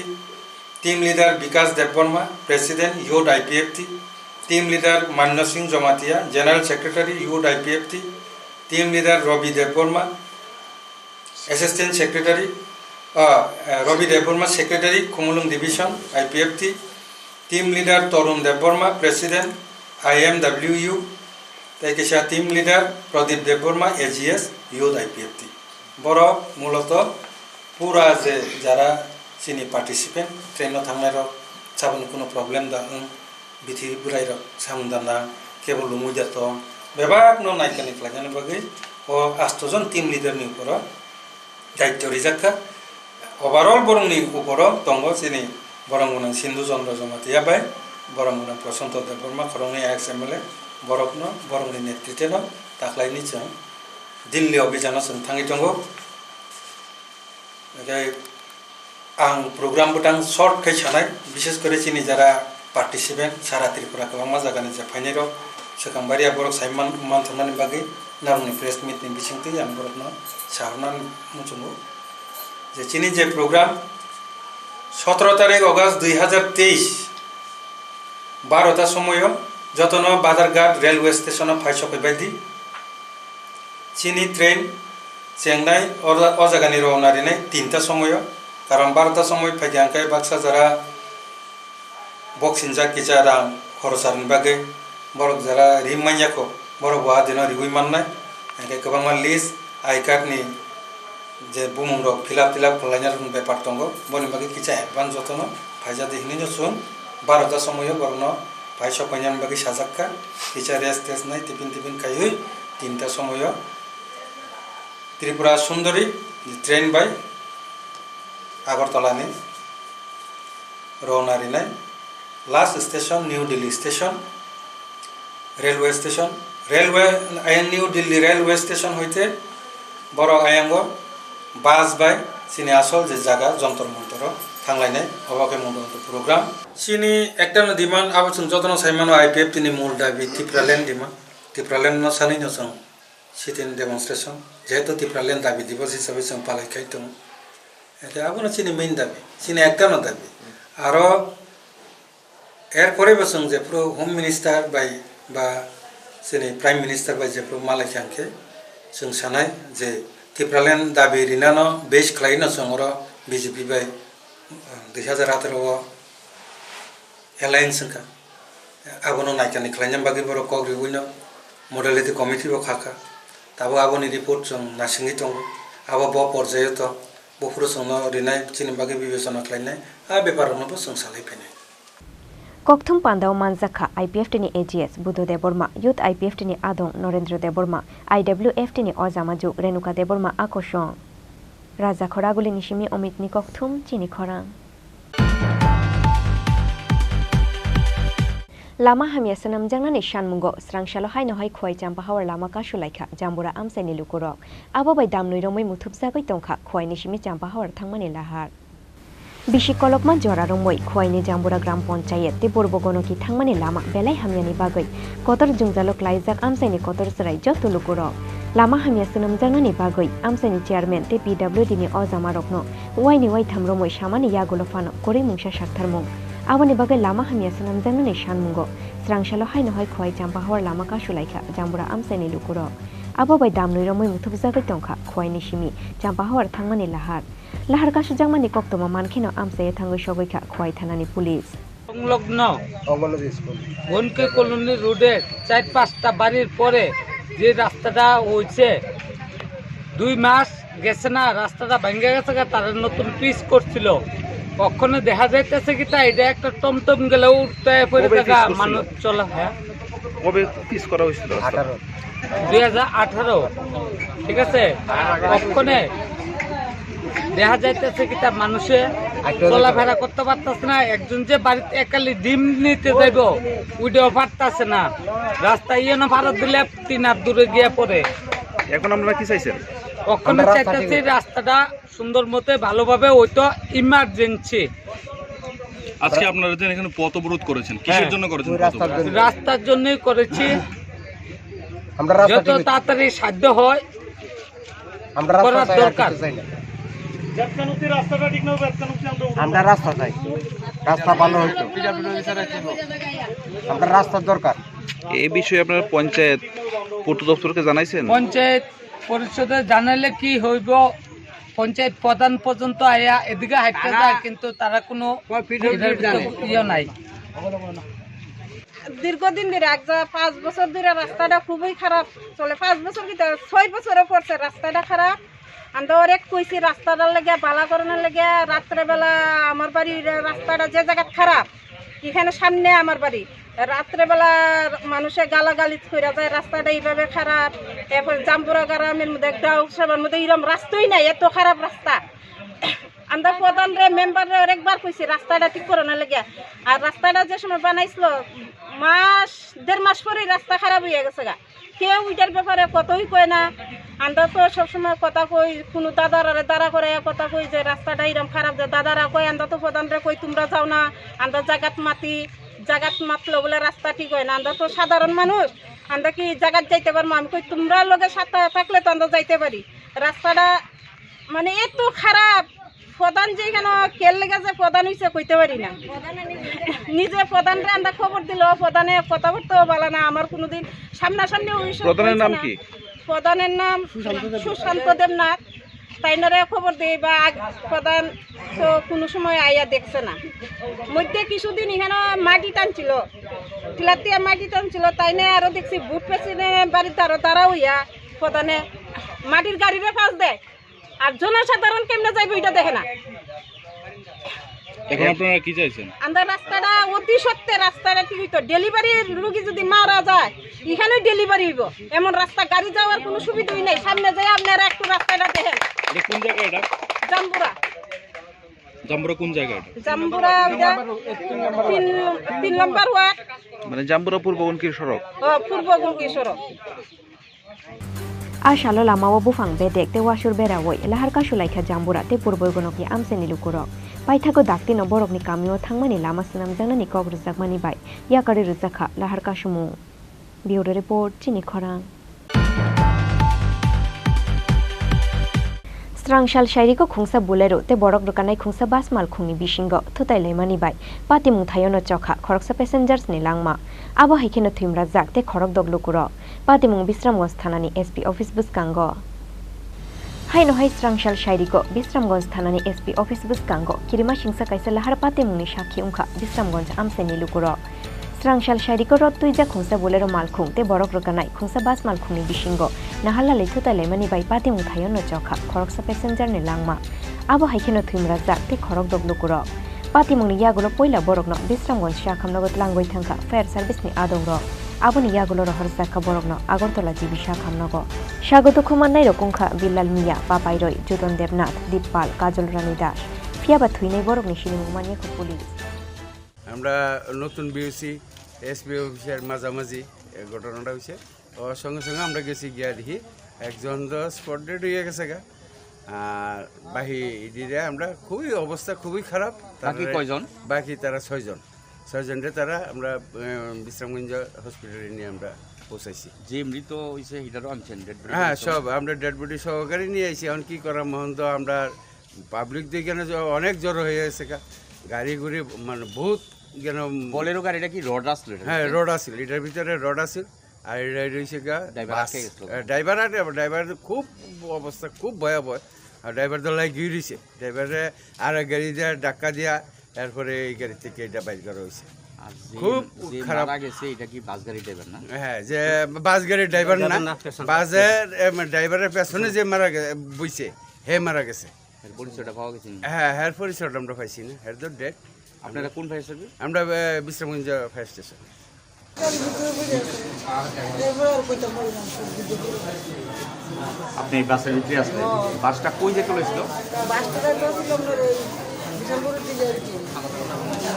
team leader Vikas Debbarma president youth IPF team leader Manya Singh Jamatia general secretary youth IPF team leader Ravi Debbarma assistant secretary Ravi Debbarma secretary Kumulung division IPF team leader Tarun Debbarma president IMWU तैकेशा team leader Pradeep Debbarma AGS youth IPF बर मूलत पूरा जे जरा चिनी participant train थांनाय रो साबन कोनो problem दा बिथि बुराय रो सामदाना केबल लुमुजात बेबाक नो नायकानि खालायनानै बागै ओ 8 जन टीम लीडर नि ऊपर दायित्व रिजाखा ओवरऑल बरंनि ऊपर दंग चिनि बरंगुना सिंधु चंद्र जमातिया बाय बरंगुना प्रशांत देबबर्मा खरंनि एक्स MLA बरकनो बरंनि नेतृत्व दाख्लायनि जों दिल्ली अभियान जों थाङै दङ आं प्रोग्राम बुटां शर्ट खाय सानाय विशेष करे चिनि जरा पार्टिसिपेंट सारा त्रिपुरा गोबां जागानि जे फाइनाय रो सखांबारिया बरक साइमान मानथनानि बागै नारनि प्रेस मीट नि बिसिंथि आं बरकनो सारनानै मुचुंगो जे चिनि जे प्रोग्राम 17 तारिख अगस्त 2023 12टा समय जतन बादारघाट रेलवे स्टेशन फाइसफैबायदि चिनी ट्रेन चेंनाई अजागानि रवनारिनाय 3टा समय कारण 12टा समय फैदियांखाय बाक्सा जरा बक्सिंजा किजा रां खरसारनि बागै बरक जरा रिमाइयाखौ बरक वा दिनो रिउइ माननाय एके गोबां लिस्ट आई कार्ड नि जे बुमुंग रक फिलाप खालायना रुन बेपार दंगो बनि बागै किजा एडभान्स जतन फाइजा दिहिनि जसुन 12टा समय बरनो फाइसा फैनानि बागै साजाक्का किजा रेस्ट नाय टिफिन खायहै 3टा समय त्रिपुरा सुंदरी ट्रेन बाय आगरतला रवनारिनाय last station new Delhi station railway new Delhi railway station होते बर आयांगो बास बाय চিনি আসল যে জায়গা যন্তর মন্তর থাংলাইনাই অবাকে মূলত প্রোগ্রাম চিনি একটা ডিমান্ড আবার जों যতন সাইমানো আইপিএফ তিনি মূল দাবি ত্রিপুরাল্যান্ড ডিমান্ড ত্রিপুরাল্যান্ড সানি जों সিটিন ডেমনস্ট্রেশন যেহেতু ত্রিপুরাল্যান্ড দাবি দিবস হিসাবে जों পালাইখাই দं এটা আবার চিনি মেইন দাবি চিনি একটা দাবি আরো এরপরে जों যে পুরো হোম মিনিস্টার বাই বা চিনি প্রাইম মিনিস্টার বাই যে পুরো মালাইখানকে जों सानाय जे ত্রিপুরাল্যান্ড দাবি রিনানো বেশ খাইনো जों বিজেপি বাই 2018 एलायंस का आबनो नायकानि खालायनाय बागै बर' कग्रिबुनो मडेलिटी कमिटि बो खाखा ताबो आबोनि रिपोर्ट जों नासिंगि दं आबो ब पर्यायाव तो बफुर जोंनो रिनाय चिनि बागै बिबेचना खालायनाय आ बेपारनोबो जों सालायफैनाय Kokthum Pandao Manzakha IPFT ni AGS Buddho Deborma Youth IPFT ni Adong Norendra Deborma IWFT ni Ozamaju Renuka Deborma Akoshon Raja Khoraguli Nishimi Omit ni Kokthum Chini Khorang Lama hamia sanam jangna ni shanmungo srangshalo hai no hai khoi champa hawar lama ka shulaikha jambura amsai ni lukurok abo bai damnui romoi muthupsa goi tongkha khoi ni shimi champa hawar thangmani lahar Bishi kolokma jora romoi khoi ni jambura gram panchayat te borbogono ki thangmani lama belai hamia ni bagai kotor jungjalok laijak amsai ni kotor sarai joto lukurok lama hamia sanam jangna ni bagai amsai ni chairman te PWD ni ozama rokno wai ni wai thamromoi samani yagulo fano kori mungsa sartharmung Aboni bagai lama hamia sanam jangna ni shanmungo srangshalo hai no hai khoi champa hawar lama ka shulaikha jambura amsai ni lukuro abo bai damnui romoi muthupsa goi tongkha khoi ni shimi champa hawar thangmani lahar ka sujangmani koktoma mankhino amsai thangoi sogoikha khoi thanani police সংলগ্ন বনকে colony রোডে 4-5টা বাড়ির পরে যে রাস্তাটা হইছে 2 মাস গেছে না রাস্তাটা ভেঙে গেছে তারা নতুন পিচ করছিল কখনো দেখা যাইতেছে কি তা এটা একটা টমটম গেলে উঠতে পড়ে থাকা মানুষ চলা হ্যাঁ কবে পিস করা হয়েছিল 2018 ঠিক আছে কখনো দেখা যাইতেছে কি তা মানুষে চলাফেরা করতে পারতেছে না একজন যে বাড়িতে একালি ডিম নিতে যাইব ওইটাও পারতেছে না রাস্তায় ইয়ে না ভারত দিলে 3 হাত দূরে গিয়ে পড়ে এখন আমরা কি চাইছেন কখনো চাইতেছি রাস্তাটা সুন্দর মতে ভালোভাবে ওইটা ইমার্জেন্সি আজকে আপনারা যে এখানে পথ অবরোধ করেছেন কিসের জন্য করেছেন রাস্তার জন্যই করেছি আমরা যত তাড়াতাড়ি সাধ্য হয় আমরা রাস্তা দরকার আমরা রাস্তা চাই রাস্তা ভালো হইতো আমরা রাস্তার দরকার এই বিষয়ে আপনারা পঞ্চায়েত পূর্ত দপ্তরকে জানাইছেন পঞ্চায়েত পরিষদে জানালে কি হইব পঞ্চায়েত প্রধান পর্যন্ত আয়া এদিকে হাঁটতে যায় কিন্তু তারা কোনো ইয়ে নাই দীর্ঘদিন ধরে 5 বছর ধরে রাস্তাটা খুবই খারাপ চলে 5 বছর কি 6 বছরে পড়ছে রাস্তাটা খারাপ আমরা অনেক কইছি রাস্তাটার লেগে বালা করানোর লেগে রাত্রেবেলা আমার বাড়ির রাস্তাটা যে জায়গা খারাপ এখানে সামনে আমার বাড়ি রাত্রেবেলা মানুষে গালাগালি করে যায় রাস্তাটা এইভাবে খারাপ এরপর জাম্বুরা গ্রামের মধ্যে সবার মধ্যে এরকম রাস্তাই নাই এত খারাপ রাস্তা আমরা প্রধান রে মেম্বারে অনেকবার কইছি রাস্তাটা ঠিক করানোর লেগে আর রাস্তাটা যে সময় বানাইছিল 1.5 মাস পরেই রাস্তা খারাপ হয়ে গেছে গা কেউ ওইটার ব্যাপারে কতই কয় না আমরা তো সবসময় কথা কই কোনো দাদারা দাঁড়া করে কথা কই যে রাস্তাটা এরকম খারাপ যে দাদারা কয় আমরা তো প্রধানরে কই তোমরা যাও না আমরা জায়গাত মাতলো বলে রাস্তা ঠিক হয় না আমরা তো সাধারণ মানুষ আমরা কি জায়গাত যাইতে পারবো আমি কই তোমরা লোকে সাথে থাকলে তো আমরা যাইতে পারি রাস্তাটা মানে এত খারাপ প্রধান যেখানে কেল লেগে যে প্রধান হয়েছে কইতে পারি না নিজে প্রধানরে আমরা খবর দিল প্রধানে কথা বলতেও বলে না আমার কোনোদিন সামনাসামনি প্রধানের নাম কি প্রধানের নাম সুশান্ত দেবনাথ তাইনারে খবর দেই বা প্রধান তো কোনো সময় আইয়া দেখছে না মধ্যে কিছুদিন এখানে মাটি টানছিল টিলাতিয়া মাটি টানছিল তাইনে আরো দেখছি বুট পেছিনে বাড়িতে আরো তারা হইয়া প্রধানে মাটির গাড়িরে পাস দেয় আর জনসাধারণ কেমনে যাইব এটা দেখে না এখন আপনারা কি চাইছেন আমরা রাস্তাটা অতি সত্যি রাস্তাটা ঠিক হইতো ডেলিভারি রোগী যদি মারা যায় এখানে ডেলিভারি হইব এমন রাস্তা গাড়ি যাওয়ার কোনো সুবিধাই নাই সামনে যাই আপনারা একটু রাস্তাটা দেখেন কোন জায়গা এটা জাম্বুরা কোন জায়গা এটা জাম্বুরা 3 নম্বর ওয়ার্ড মানে জাম্বুরা পূর্বগণকি সড়ক পূর্বগণকি সড়ক a shalo lamawo bufang bedek te wasur berawoi lahar ka shulaikha jambura te purboi gonokni amseni lukurok paithago dakti no borokni kamio thangmani lama sunam jangnani kok rujakmani bai yakari rujakha lahar ka sumu bureau report Chini Khorang Strangshal shairiko khungsa bolero te borok rukanai khungsa basmal khungni bisingo thutai leimani bai patimung thayono chokha khoroksa passengers ni langma abo haikeno thimra jak te khorok doglukuro patimung bisramgons thanani SP office buskango haino hai strangshal shairiko bisramgons thanani SP office buskango kirima singsa kaisa lahar patimungni sakhi ungkha bisramgons amseni lukuro Strangshal shairiko rot tuija khungsa bolero malkhung te borok rukanai khungsa bas malkhungni bisingo nahala leithuta lemani bai patimung thayono chokha khoroksa passenger ni langma abo haikeno thimra jak te khorok doglukuro patimungni yagulo poila borokno bisramgons shakhamnagot langoi thangka fire service ni adongro aboni yagulo rohor zakka borokno agartala jibi shakhamnago shagoto khumannai rokungkha Bilal Mia Papairoi Judon Devnath Dipal Kajol Rani Das fiaba thuinai borokni sinimumani ko police আমরা নতুন বিউসি SP officer মাঝামাঝি ঘটনাটা হয়েছে ওর সঙ্গে সঙ্গে আমরা গেছি গিয়া দেখি একজন তো স্পট ডেড হয়ে গেছে গা আর বাকি ইডিরে আমরা খুবই অবস্থা খুবই খারাপ বাকি কয়জন বাকি তারা ছয়জনরে তারা আমরা বিশ্রামগঞ্জ হসপিটালে নিয়ে আমরা পৌঁছাইছি যে মৃত হয়েছে সেটারও আনছেন ডেড বডি হ্যাঁ সব আমরা ডেড বডি সহকারে নিয়ে আইছি এখন কি করা মহন তো আমরা পাবলিক দেখে অনেক জড়ো হয়ে গেছে গা গাড়ি গুড়ি মানে বহুত কেন বলেরো গাড়িটা কি রড আসছিল হ্যাঁ রড আসছিল এটার ভিতরে রড আসছিল আর এটা রয়েছে গা ড্রাইভার খুব অবস্থা খুব ভয়াবহ আর ড্রাইভার তো লাই গিয়ে রয়েছে ড্রাইভারে আর গাড়ি দেওয়া ডাক্কা দেওয়া এরপরে এই গাড়ি থেকে এটা বাইর করা হয়েছে খুব খারাপ গেছে এটা কি বাস গাড়ি ড্রাইভার না হ্যাঁ যে বাস গাড়ির ড্রাইভার না বাসের ড্রাইভারের পেছনে যে মারা বইছে হে মারা গেছে পরিচয়টা পাওয়া গেছে হ্যাঁ হ্যাঁ পরিচয়টা আমরা পাইছি না হের তো ডেট আপনারা কোন ফায়ার সার্ভিস আমরা বিশ্রামগঞ্জ ফায়ার স্টেশন আপনি বাসের ভিতরে আসলেন বাসটা কই যেতে লইছিল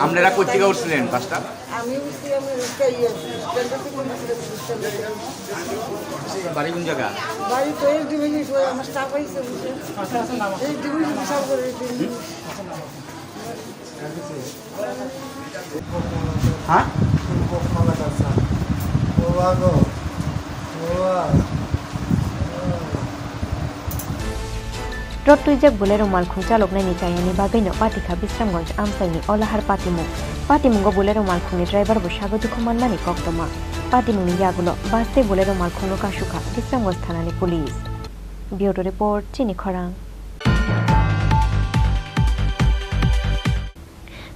আপনারা কই থেকে উঠছিলেন বাসটা বাড়ি কোন জায়গা হ্যাঁ rot tuijak bolero malkhung chalok nai ni chayani bagaino patikha bisramgons amsaini olahar patimungo bolero malkhungni driver bo sagotu khumannani koktoma patimungni yagulo baste bolero malkhungno kasukha bisramgons thanani police bureau report Chini Khorang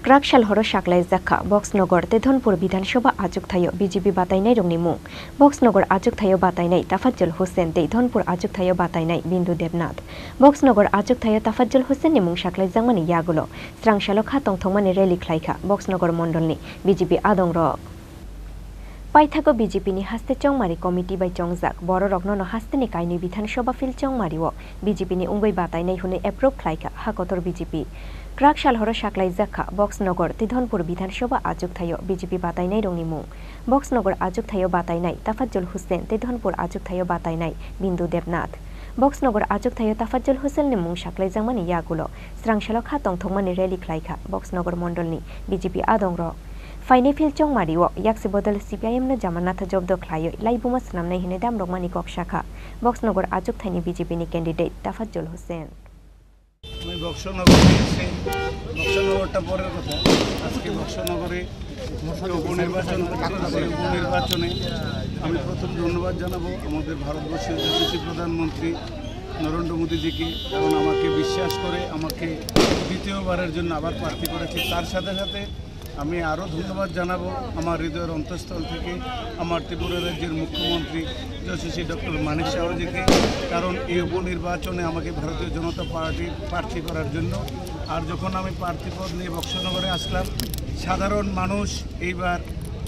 Krakshal horo shaklai zakha Boxnogor te Dhonpur Bidhanasabha Ajuktayo BJP batainai rongni mung Boxnogor Ajuktayo batainai Tafajjul Hussain te Dhonpur Ajuktayo batainai Bindu Devnath Boxnogor Ajuktayo Tafajjul Hussain ni mung shaklai jangmani yagulo Strangshalo khatong thongmani rally khlaikha Boxnogor mondolni BJP adongro Paithago BJP ni haste chongmari committee bai chongjak boro rokno no haste ni kaini Bidhanasabha fil chongmariwo BJP ni ungoi batainai hune approve khlaika hakotor BJP Krakshal horo shaklai zakha Boxnogor te Dhonpur Bidhanasabha Ajuktayo BJP batainai rongni mung Boxnogor Ajuktayo batainai Tafajjul Hussain te Dhonpur Ajuktayo batainai Bindu Devnath Boxnogor Ajuktayo Tafajjul Hussain ni mung shaklai jangmani yagulo Strangshalo khatong thongmani rally khlaikha Boxnogor mondolni BJP adongro Faine fil chongmariwo yakse bodol CPIM no jamanatha jobdo khlayo laibuma snamnai hine dam rogmani kok shakha Boxnogor Ajuktaini BJP ni candidate Tafajjul Hussain আমি বক্সনগরে এসে বক্সনগরটা পরের কথা আজকে বক্সনগরে উপনির্বাচনে আমি প্রথম ধন্যবাদ জানাবো আমাদের ভারতবর্ষের যশস্বী প্রধানমন্ত্রী নরেন্দ্র মোদীজিকে কারণ আমাকে বিশ্বাস করে আমাকে দ্বিতীয়বারের জন্য আবার প্রার্থী করেছে তার সাথে সাথে আমি আরও ধন্যবাদ জানাবো আমার হৃদয়ের অন্তঃস্থল থেকে আমার ত্রিপুরা রাজ্যের মুখ্যমন্ত্রী যশস্বী ডক্টর মানিক সাহাজিকে কারণ এই উপনির্বাচনে আমাকে ভারতীয় জনতা পার্টি প্রার্থী করার জন্য আর যখন আমি প্রার্থীপদ নিয়ে বক্সনগরে আসলাম সাধারণ মানুষ এইবার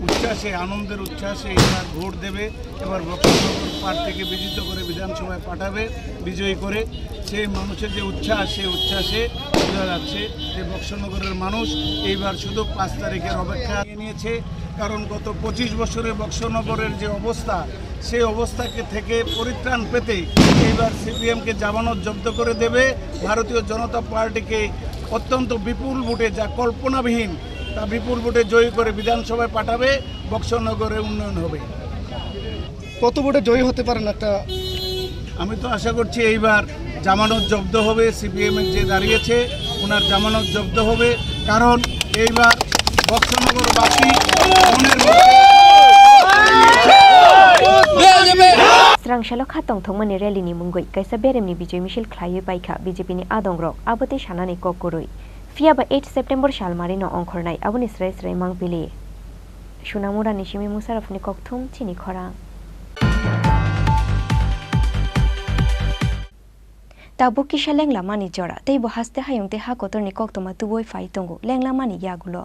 উচ্ছ্বাসে আনন্দের উচ্ছ্বাসে এবার ভোট দেবে, এবার বক্সনগর প্রার্থীকে বিজিত করে বিধানসভায় পাঠাবে বিজয়ী করে। সেই মানুষের যে উচ্ছ্বাস, সেই উচ্ছ্বাসে বোঝা যাচ্ছে যে বক্সনগরের মানুষ এইবার শুধু 5 তারিখের অপেক্ষা নিয়েছে। কারণ গত 25 বছরে বক্সনগরের যে অবস্থা, সেই অবস্থাকে থেকে পরিত্রাণ পেতে এইবার সিপিএমকে জামানত জব্দ করে দেবে, ভারতীয় জনতা পার্টিকে অত্যন্ত বিপুল ভোটে, যা কল্পনাবিহীন, তা বিপুল ভোটে জয়ী করে বিধানসভায় পাঠাবে, বক্সনগরে উন্নয়ন হবে। কত ভোটে জয়ী হতে পারেন একটা? আমি তো আশা করছি এইবার জামানত জব্দ হবে, সিপিএমের যে দাঁড়িয়েছে ওনার জামানত জব্দ হবে। কারণ এইবার বক্সনগরবাসী মনের Srangshalo khatong thongmani rally ni mungoi kaisa beremni bijay misil khlaiye paikha BJP ni adongrok abote shanani kokkoroi fiaba 8 September shalmari no ongkhornai aboni srai srai mangpili Shunamura nishimi musaraf ni kokthum Chini Khorang Tabu kisha lengla mani jora tei bo haste hayongte ha kotor ni koktoma tuboi fai tongo lengla mani yagulo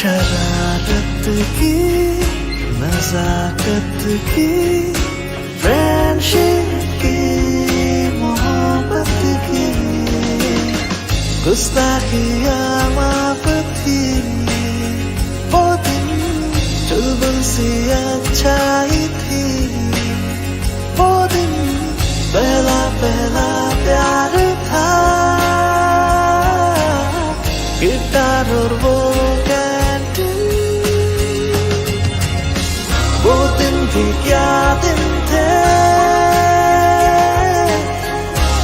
शरारत की नजाकत की friendship की मोहब्बत की गुस्ताखियाँ माफ थी वो दिन चुलबुल सी अच्छाई थी वो दिन पहला पहला प्यार था गिटार और वो भी क्या दिन थे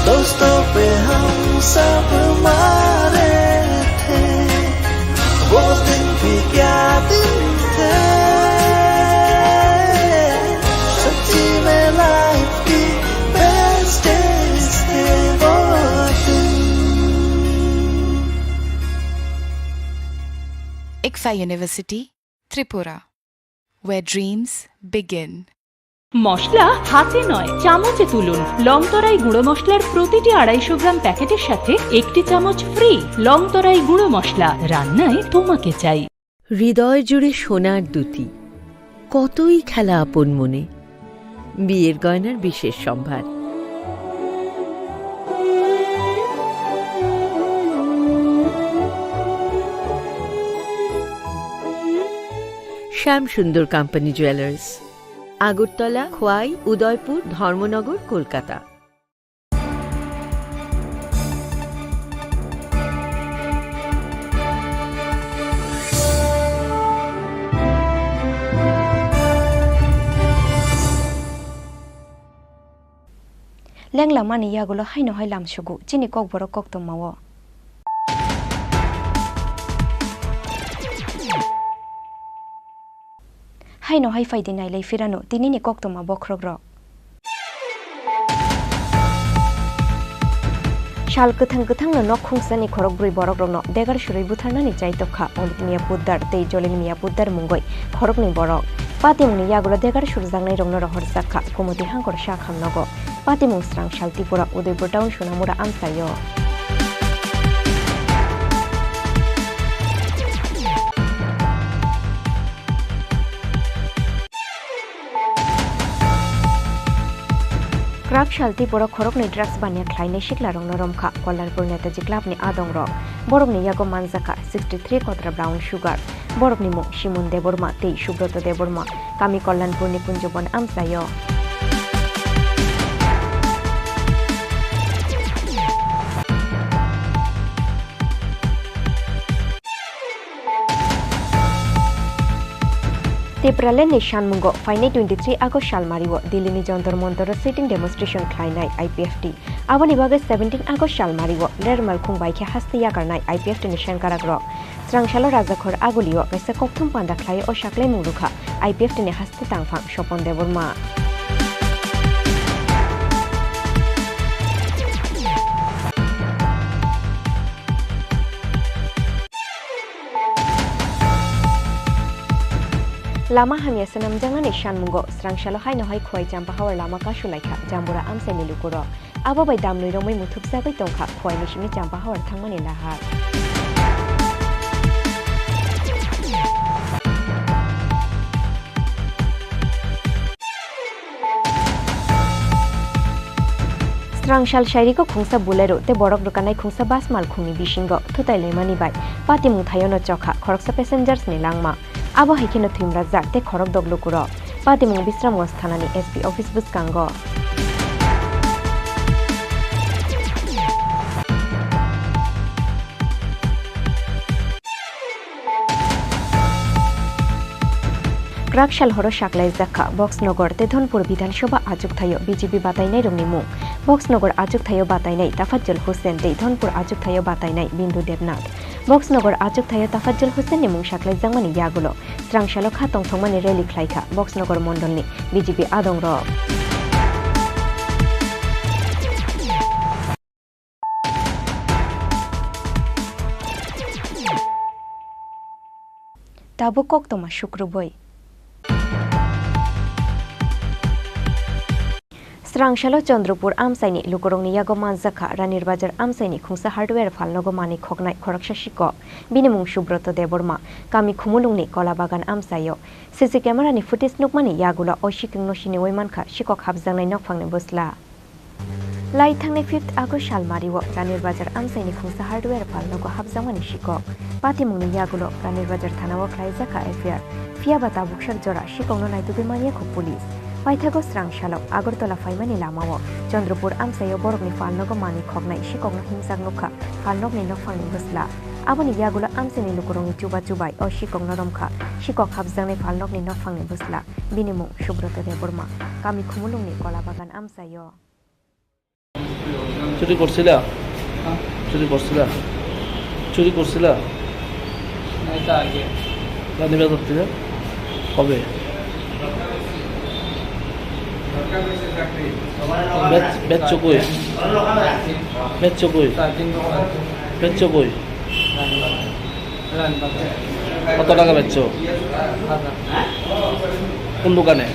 दोस्तों पे हम सब मारे थे वो दिन भी क्या दिन थे सच्ची में लाइफ की बेस्ट डेज थे वो दिन ICFA University, Tripura, where dreams begin. মশলা হাতে নয় চামচে তুলুন লংতরাই গুঁড়ো মশলার প্রতিটি 250 গ্রাম প্যাকেটের সাথে 1টি চামচ ফ্রি লংতরাই গুঁড়ো মশলা রান্নায় তোমাকে চাই হৃদয় জুড়ে সোনার দুটি কতই খেলা আপন মনে বিয়ের গয়নার বিশেষ সম্ভার শ্যাম সুন্দর company jewellers Agartala Khowai Udaipur Dharmanagar Kolkata lengla mani yagulo haino hai lamsugu chini kokborok koktomawo haino hai faidi nai lai firano tinini koktoma bokrogro shal kuthang no nokhungsani khorok brui borok rokno degar shurui butharnani chaitokha onmiya puddar tei jolingmiya puddar mungoi khorokni borok patimuni yagulo degar surjangnai rokno rohor sakha komoti hangkor sakhamnogo patimung srang shaltipura udaipur town Shunamura amsayo Krak Shaltipura khorokni drugs bania khlainai sikla rong noromkha Kollarpur Netaji Club ni adongrok borokni yago manjaka 63 kotra brown sugar borokni mung Shimun Deborma tei Subroto Deborma kami Kollarpur ni punjobon amsayo Tipralen ni Shanmungo Final 23 August Shalmariwo Dilini Jontor Montoro sitting demonstration Kleinai IPFT Awani Baga 17 August Shalmariwo Ler Malkhung Baike Hastiya Karnai IPFT Nishan Karagro Strangshalo Razakhor Agulio Kaisa Kokthum Panda Khlai o Shakle Murukha IPFT ni Hasti Tangphang Shopon Deborma Lama hamya sanam jangan Shanmungo Strangshalo hai nohai khoi jampa hawar lama ka shulaikha jambura amse nilukuro abo bai damloi romai muthupsa bai tongkha khoi nishimi jampa hawar thangmani lahar Strangshal shairiko khungsa bulero te borok rukanai khungsa bas mal khungni bishingo thutai lemani bai pati mungthayono chokha khoroksa passengers ni langma abo haikeno thimra jak te khorok doglukuro pati mung bisram thanani SP office buskango Rakshal horo shaklai zakha Boxnogor te Dhonpur Bidhan Sabha ajuk thayo BJP batainai rongni mung Boxnogor ajuk thayo batainai Tafajjal Hussain te Dhonpur ajuk thayo batainai Bindu Devnath Boxnogor ajuk thayo Tafajjal Hussain ni mung shaklai jangmani yagulo Strangshalo khatong thongmani rally khlaikha Boxnogor mondolni BJP adongro Tabu koktoma shukruboi Strangshalo Chandrapur Amsaini Lukorongni Yago Manzakha Ranir Bazar Amsaini Khungsa Hardware Falnogo Mani Khognai Khoraksha Shiko Binimung Shubroto Deborma Kami Khumulungni Kolabagan Amsayo CC camera ni footage nukmani Yagula Oshikung Noshini Waimankha Shikok Habjangnai Nokfangne Busla Lai Thangnai 5th August Shalmariwo Ranir Bazar Amsaini Khungsa Hardware Falnogo Habjangmani Shiko Patimungni Yagulo Ranir Bazar Thanawo Khlaijaka FIR Fiabata Bukshar Jora Shikongno Naitubi Mania Khu Police Paithago Strangshalo Agartala Faimani Lamao Chandrapur Amsayo Borokni Falnogo Mani Khognai Shikongno Himsak Nokha Falnokni Nokfangni Busla Aboni Yagula Amseni Lukorongi Chuba Chubai o Shikongno Romkha Shikok Habjangnai Falnokni Nokfangni Busla Binimung Shubroto Deborma Kami Khumulungni Kolabagan Amsayo চুরি করছিলা চুরি করছিলা চুরি করছিলা এটা আগে রানী বাজার থেকে কবে বেচছো কই বেচছো কই বেচছো কই কত টাকা বেচছো কোন দোকানে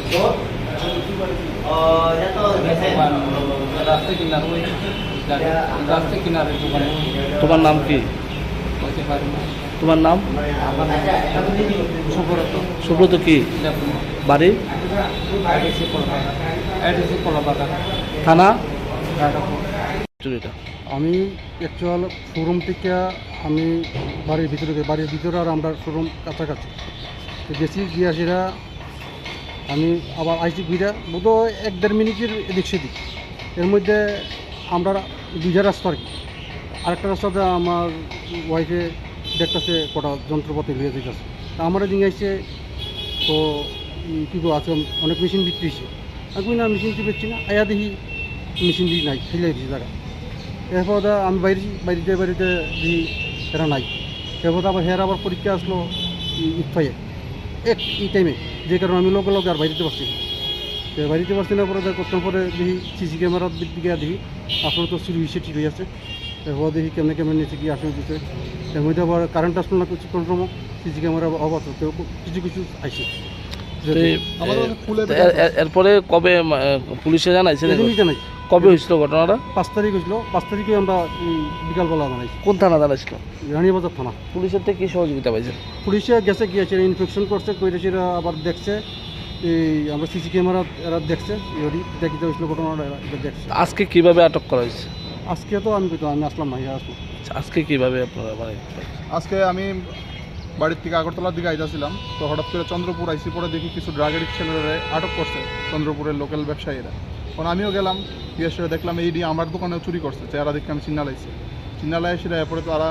তোমার নাম কি তোমার নাম সুব্রত কি বাড়ি থানা আমি অ্যাকচুয়াল শোরুম থেকে আমি বাড়ির ভিতরে আর আমরা শোরুম কাছাকাছি গেছি গিয়ে সেটা আমি আবার আইসি ঘুরে বোধহয় 1-1.5 মিনিটের এদিক সেদিক এর মধ্যে আমরা দুইটা রাস্তা আর কি আরেকটা রাস্তাতে আমার ওয়াইফে দেখতেছে কটা যন্ত্রপাতি হয়ে যেতেছে তা আমরা দিন আইসে তো কী আছে অনেক মেশিন বিক্রি হয়েছে আমি না মেশিন বেচছি না আয়া দেখি মেশিন দিয়ে নাই ফেলে দিয়েছি জায়গা এরপর আমি বাড়িতে দেখি এরা নাই এরপর আবার হের আবার পরীক্ষা আসলো ইফাইয়ে এই টাইমে যে কারণে আমি লগে আর বাড়িতে পারছি না পরে করতাম পরে দেখি সিসি ক্যামেরার দিকে দেখি আসলে তো চুরি হয়েছে ঠিক হয়ে আছে এরপর দেখি কেমনে নিয়েছে কি আসলে দিচ্ছে এর মধ্যে আবার কারেন্ট আসলো না কিছু কোন সময় সিসি ক্যামেরা অবাধ কিছু আইসে এরপরে কবে পুলিশে জানাইছে জানাই কবে হয়েছিল ঘটনাটা 5 তারিখ হয়েছিল 5 তারিখে আমরা বিকালবেলা জানাইছি কোন থানা জানাইছিল রানীবাজার থানা পুলিশের থেকে কি সহযোগিতা পাইছে পুলিশে গেছে গিয়েছে ইনফেকশন করছে কইরেছে আবার দেখছে এই আমরা সিসি ক্যামেরা এরা দেখছে দেখিতে হয়েছিল ঘটনাটা দেখছে আজকে কিভাবে আটক করা হয়েছে আজকে তো আমি আসলাম না আসলাম আজকে কিভাবে আপনারা আজকে আমি বাড়ির থেকে আগরতলার দিকে আইতাছিলাম তো হঠাৎ করে চন্দ্রপুর আইসি পরে দেখি কিছু ড্রাগ এডিক্ট ছেলেরা আটক করছে চন্দ্রপুরের লোকাল ব্যবসায়ীরা কারণ আমিও গেলাম গিয়ে সেটা দেখলাম এই দিয়ে আমার দোকানেও চুরি করছে চেহারা দেখে আমি চিন্নালাইছি সেটা এরপরে তারা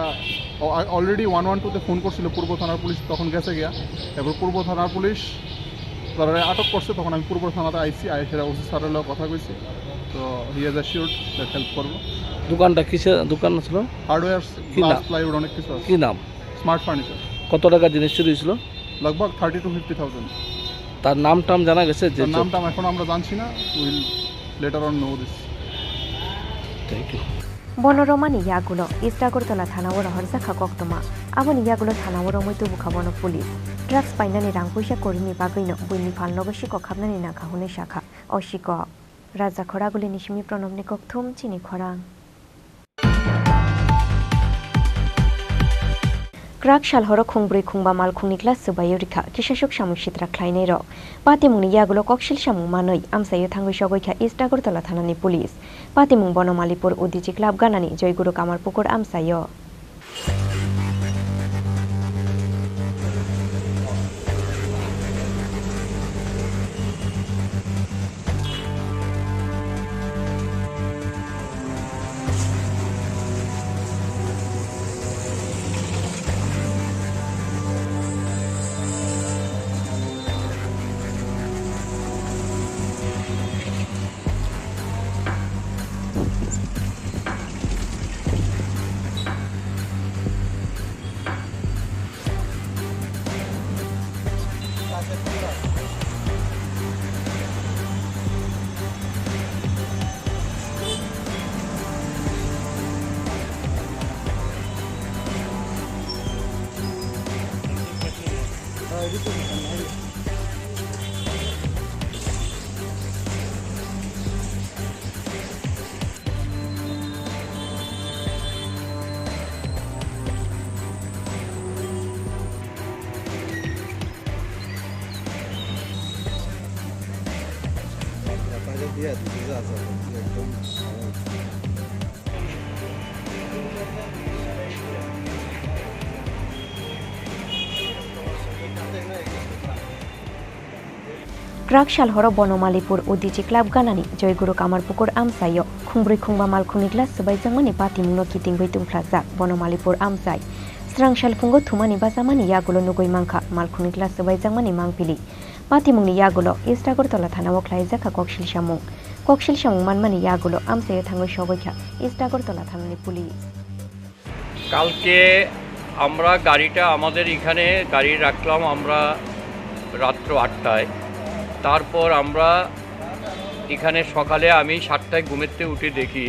অলরেডি 112-তে ফোন করছিল পূর্ব থানার পুলিশ তখন গেছে গিয়া এরপর পূর্ব থানার পুলিশ তারা আটক করছে তখন আমি পূর্ব থানাতে আইসি সেটা ওসি স্যারের কথা কইছি, তো he has assured that help করবো। দোকানটা কিসের দোকান ছিল? হার্ডওয়্যার, গ্লাস, প্লাইউড অনেক কিছু আছে। কি নাম? Smart furniture. কত টাকা জিনিস চুরি ছিল? লগভগ 30 to 50,000। তার নাম টাম জানা গেছে? যে নামটা এখন আমরা জানছি না, will later on know this. Thank you. বনরমানি ইয়াগুলো ইস্ট আগরতলা থানাও হরজাখা কক্তমা আবনি ইয়াগুলো থানাও রমৈতো বুখাবনো পুলিশ ড্রাগস পাইনানি রাং পয়সা করিনি বাগৈনো বইনি ফালনগসি কখাবনানি নাখা হুনে শাখা অশিক রাজা খরাগুলি নিশিমি প্রণবনি কক্থুম চিনি খরাং ক্রাক সালহর খুংব্রৈ খুংবা মাল খুংনি ক্লাস সুবাयो রিখা কিশাসক সামু সিত্রা খ্লাইনাই র পাতিমুংনি ইয়াগুলো ককশিল সামু মানৈ আমসাইयो থাঙ্গৈ সগৈখা ইস্ট আগরতলা থানানি পুলিশ পাতিমুং বনমালীপুর উদিচি ক্লাব গানানি জয়গুরু কামারপুকুর আমসাইयो ক্রাক সালহর বনমালীপুর উদিচি ক্লাব গানানি জয়গুরু কামারপুকুর আমসাইयो খুংব্রৈ খুংবা মাল খুংনি ক্লাস সুবাইজাংমানি পাতিমুংনো কিতিংবৈ তুংफ्লাজাক বনমালীপুর আমসাই স্রাং সালফুঙ্গো থুমানি বাজামানি ইয়াগুলো নুগৈ মাংখা মাল খুংনি ক্লাস সুবাইজাংমানি মাংপিলি পাতিমুংনি ইয়াগুলো ইস্ট আগরতলা থানাও খ্লাইজাখা ককশিল সামুং মানমানি ইয়াগুলো আমসাইयो থাঙ্গৈ সগৈখা ইস্ট আগরতলা থানানি পুলিশ কালকে আমরা গাড়িটা আমাদের এখানে গাড়ি রাখলাম আমরা রাত্র 8টায়। তারপর আমরা এখানে সকালে আমি 7টায় ঘুমেতে উঠে দেখি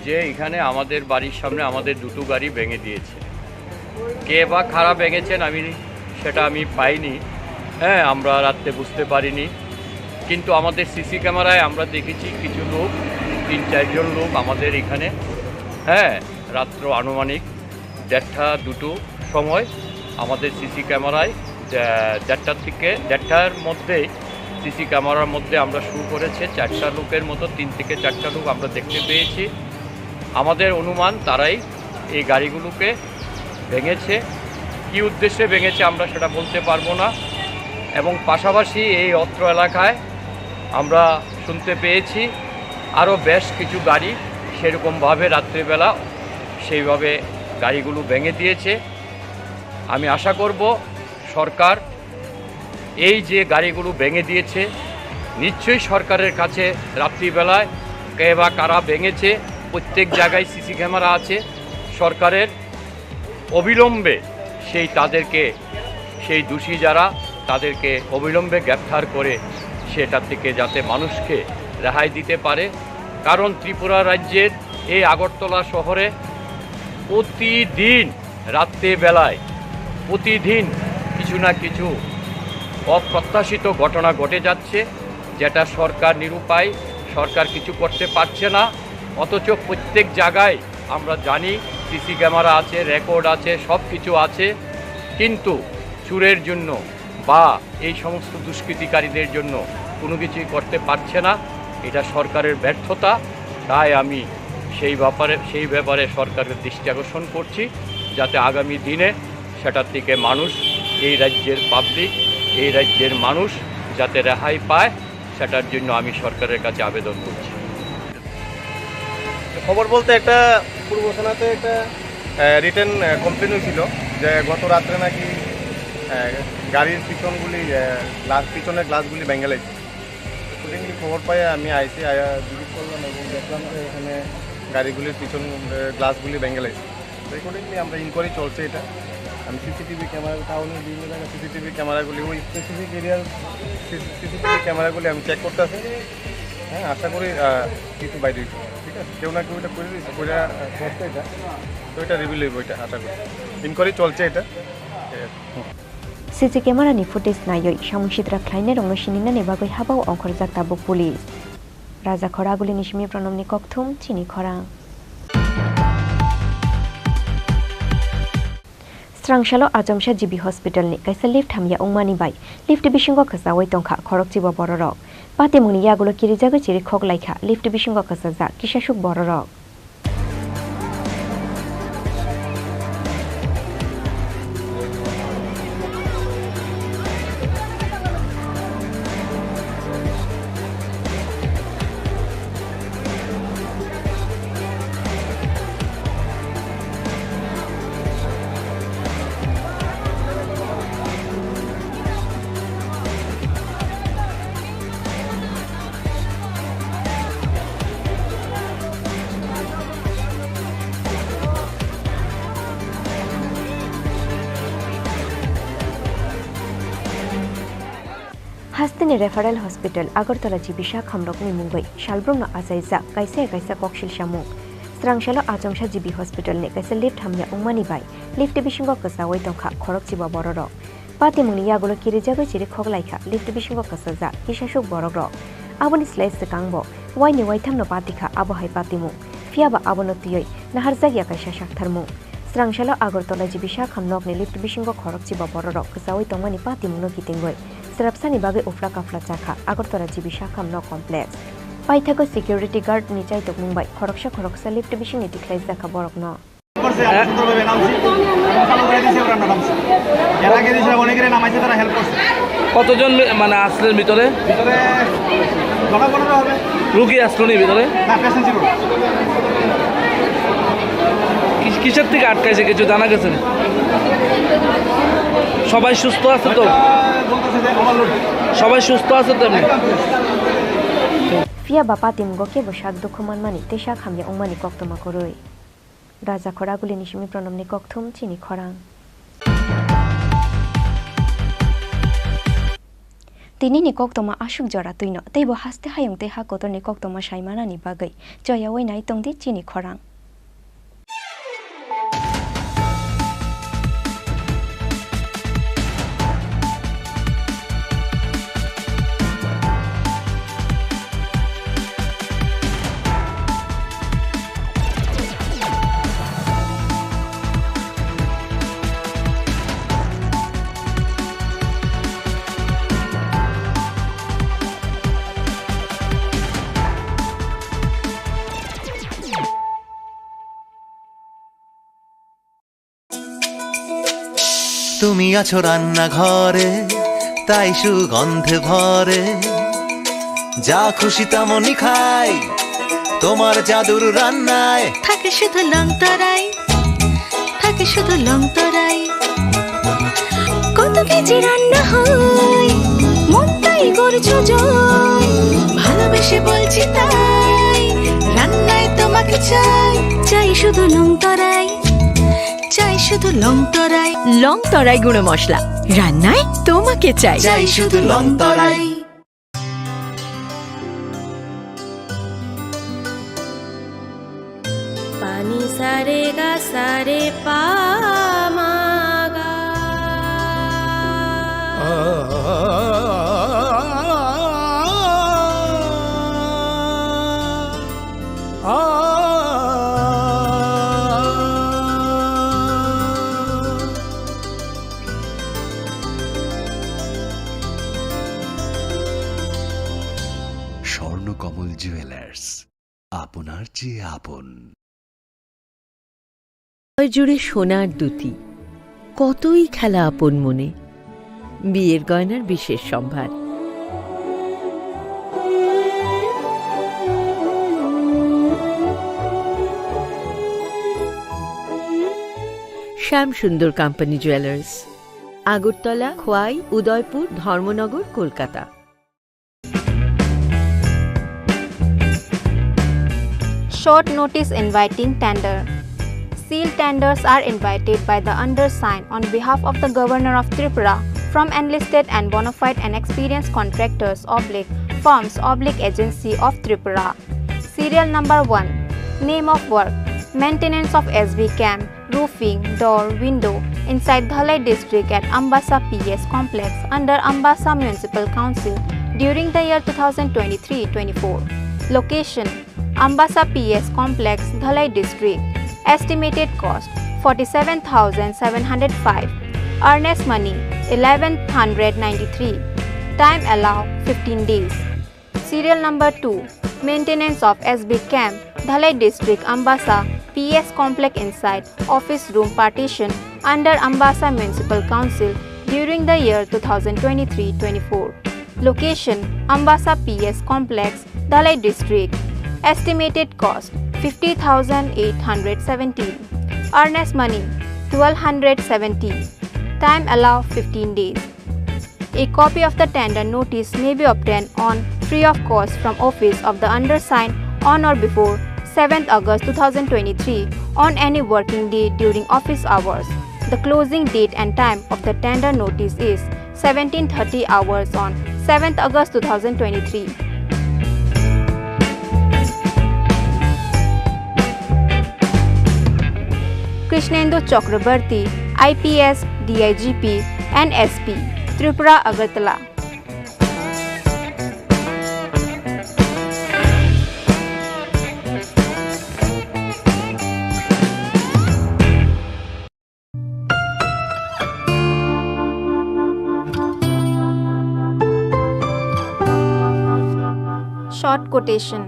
যে এখানে আমাদের বাড়ির সামনে আমাদের দুটো গাড়ি ভেঙে দিয়েছে। কে বা খারাপ ভেঙেছেন সেটা আমি পাইনি, হ্যাঁ আমরা রাত্রে বুঝতে পারিনি, কিন্তু আমাদের সিসি ক্যামেরায় আমরা দেখেছি কিছু লোক 3-4 জন লোক আমাদের এখানে হ্যাঁ রাত্র আনুমানিক 1:30-2 সময় আমাদের সিসি ক্যামেরায় 1:30 থেকে 1:30-র মধ্যেই সিসি ক্যামেরার মধ্যে আমরা শুরু করেছে 4টা লোকের মতো 3 থেকে 4টা লোক আমরা দেখতে পেয়েছি। আমাদের অনুমান তারাই এই গাড়িগুলোকে ভেঙেছে, কী উদ্দেশ্যে ভেঙেছে আমরা সেটা বলতে পারবো না। এবং পাশাপাশি এই অত্র এলাকায় আমরা শুনতে পেয়েছি আরও বেশ কিছু গাড়ি সেরকমভাবে রাত্রিবেলা সেইভাবে গাড়িগুলো ভেঙে দিয়েছে। আমি আশা করব সরকার এই যে গাড়িগুলো ভেঙে দিয়েছে নিশ্চয়ই সরকারের কাছে রাত্রিবেলায় কে বা কারা ভেঙেছে প্রত্যেক জায়গায় সিসি ক্যামেরা আছে, সরকারের অবিলম্বে সেই দোষী যারা তাদেরকে অবিলম্বে গ্রেফতার করে সেটা থেকে যাতে মানুষকে রেহাই দিতে পারে। কারণ ত্রিপুরা রাজ্যের এই আগরতলা শহরে প্রতিদিন রাত্রিবেলায় প্রতিদিন কিছু না কিছু অপ্রত্যাশিত ঘটনা ঘটে যাচ্ছে, যেটা সরকার নিরুপায়, সরকার কিছু করতে পারছে না। অথচ প্রত্যেক জায়গায় আমরা জানি সিসি ক্যামেরা আছে, রেকর্ড আছে, সব কিছু আছে, কিন্তু চুরের জন্য বা এই সমস্ত দুষ্কৃতিকারীদের জন্য কোনো কিছুই করতে পারছে না। এটা সরকারের ব্যর্থতা। তাই আমি সেই ব্যাপারে সরকারের দৃষ্টি আকর্ষণ করছি যাতে আগামী দিনে সেটার থেকে মানুষ, এই রাজ্যের পাবলিক, এই রাজ্যের মানুষ যাতে রেহাই পায় সেটার জন্য আমি সরকারের কাছে আবেদন করছি। খবর বলতে একটা পূর্ব থানাতে একটা রিটেন কমপ্লেন হয়েছিল যে গত রাত্রে নাকি গাড়ির পিছনগুলি পিছনের গ্লাসগুলি ভেঙে লাগছে। অ্যাকর্ডিংলি খবর পাই আমি আইসি ভিজিট করলাম এবং দেখলাম যে এখানে গাড়িগুলির পিছন গ্লাসগুলি ভেঙে লাগছে। তো অ্যাকর্ডিংলি আমরা ইনকোয়ারি চলছে এটা। আমি সিসিটিভি ক্যামেরা টাউনের বিভিন্ন জায়গায় সিসিটিভি ক্যামেরাগুলি ওই স্পেসিফিক এরিয়ার সিসিটিভি ক্যামেরাগুলি আমি চেক করতে আসি। হ্যাঁ, আশা করি কিছু বাইরে হয়েছে। ঠিক আছে, কেউ না কেউ এটা করে দিয়েছে, করে করছে এটা, তো এটা রিভিল হইব, এটা আশা করি। ইনকোয়ারি চলছে এটা। সিসি ক্যামেरानि फुटेज नायै सामुसिद्रा ख्लाइने रंनो सिनिनानि बागै हाबाव अंखरजाक ताबुक पुलिस राजा खरागुलि निसिमि प्रनमनि ककथुम चिनि खरां स्रांशालो आजमशा जिबि हस्पिटालनि काइसा लिफ्ट हामया उंमानि बाय लिफ्ट बिसिंग खसावै तंखा खरकचिबो बररक पातेमुनि यागुलो किरिजागै चिरि खगलाइखा लिफ्ट बिसिंग खसाजा किसासुक बररक हास्तिनि रेफारेल हस्पिटल आगरतला जिबिसा खामरकनि मुंगै शालब्रमनो आजाइजा काइसे काइसा ककशिल सामुं स्रांशालो आजमशा जिबि हस्पिटलनि काइसे लिफ्ट हामया उंमानि बाय लिफ्ट बिसिंग कसावै तंखा खरकचिबा बररक पातिमुनि यागुलो किरिजागै चिरि खगलाइखा लिफ्ट बिसिंग कसाजा किसासुक बररक आबनि स्लाइस कांबो वाइनि वाइथामनो पातिखा आबहाय पातिमु फियाबा आबनो तियै नाहारजागिया काइसा साक्थारमु स्रांशालो आगरतला जिबिसा खामनकनि लिफ्ट बिसिंग खरकचिबा बररक कसावै तंमानि पातिमुनो गितिंगै स्राबसानि बागै उफ्रा काफ्ला चाखा आगरतला जिबिसा खामनक कमप्लेक्स पाइथागो सिकिउरिटी गार्ड नि चाइतक मुंबाय खरकसा खरकसा लिफ्ट बिसिंनि दिख्लाय जाखा बरकनो কতজন মানে আসলেন ভিতরে? রুগী আসলো নি ভিতরে? কিসের থেকে আটকাইছে কিছু জানা গেছে? সবাই সুস্থ আছে তো? সবাই সুস্থ আছে তো? फिया बापा तिमगो के बसाक दुखुमान मानि तेसा खामया उंमानि कक्तमा करoi राजा खरागुलि निसिमि प्रनमनि ककथुम चिनि खरां तिनिनि कक्तमा आसुक जरा तुइनो तैबो हास्ते हायंते हा कतरनि कक्तमा साइमानानि बागै जयावै नाय तंदि चिनि खरां তুমি আছো রান্না ঘরে তাই সুগন্ধে ভরে যা খুশি তেমনই খাই তোমার জাদুর রান্নায় থাকে শুধু লংতরাই থাকে শুধু লংতরাই কত কেজি রান্না হয় মনটাই করছো জয় ভালোবেসে বলছি তাই রান্নায় তোমাকে চাই চাই শুধু লংতরাই চাই শুধু লংতরাই লংতরাই গুঁড়ো মশলা রান্নায় তোমাকে চাই চাই শুধু লংতরাই পানি সারে গা সারে পা মা গা স্বর্ণকমল জুয়েলার্স আপনার চেয়ে আপন জুড়ে সোনার দুতি কতই খেলা আপন মনে বিয়ের গয়নার বিশেষ সম্ভার শ্যাম সুন্দর company jewellers Agartala, Khowai, Udaipur, Dharmanagar, Kolkata. Short notice inviting tender. Seal tenders are invited by the undersigned on behalf of the Governor of Tripura from enlisted and bona fide and experienced contractors / firms / agency of Tripura. Serial number 1. Name of work: maintenance of SB camp, roofing, door, window inside Dhalai district at Ambassa PS complex under Ambassa Municipal Council during the year 2023-24. Location: Ambassa PS complex, Dhalai district. Estimated cost: 47,705. Earnest money: 1,193. Time allowed: 15 days. Serial number 2. Maintenance of SB camp, Dhalai district, Ambassa PS complex inside office room partition under Ambassa Municipal Council during the year 2023-24. Location: Ambassa PS complex, Dhalai district. Estimated cost: 50,817. Earnest money: 1,270. Time allowed: 15 days. A copy of the tender notice may be obtained on free of cost from office of the undersigned on or before 7th August 2023 on any working day during office hours. The closing date and time of the tender notice is 17:30 hours on 7th August 2023. Krishnendu Chakrabarti, IPS, DIGP, and SP, Tripura, Agartala. Short quotation.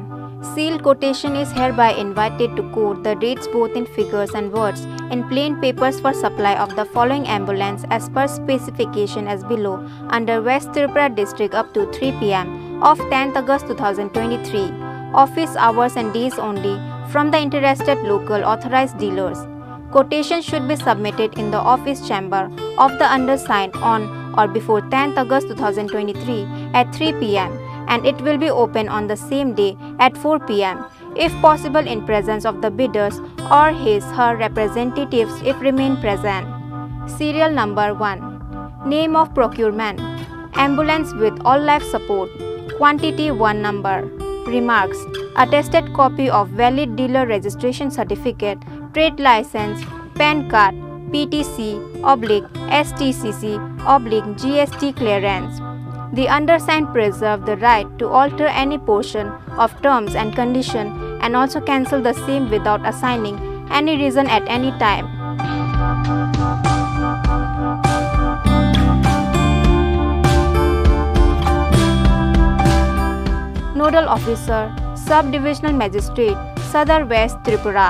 Sealed quotation is hereby invited to quote the rates both in figures and words in plain papers for supply of the following ambulance as per specification as below under West Tripura district up to 3 p.m. of 10th August 2023. Office hours and days only from the interested local authorized dealers. Quotation should be submitted in the office chamber of the undersigned on or before 10th August 2023 at 3 p.m. and it will be open on the same day at 4 p.m. if possible in presence of the bidders or his/her representatives if remain present. Serial number 1. Name of procurement: ambulance with all life support. Quantity 1 number. Remarks: attested copy of valid dealer registration certificate, trade license, PAN card, PTC/STCC/GST clearance. The undersigned preserve the right to alter any portion of terms and condition and also cancel the same without assigning any reason at any time. Nodal Officer, Sub-Divisional Magistrate, Sadar West Tripura.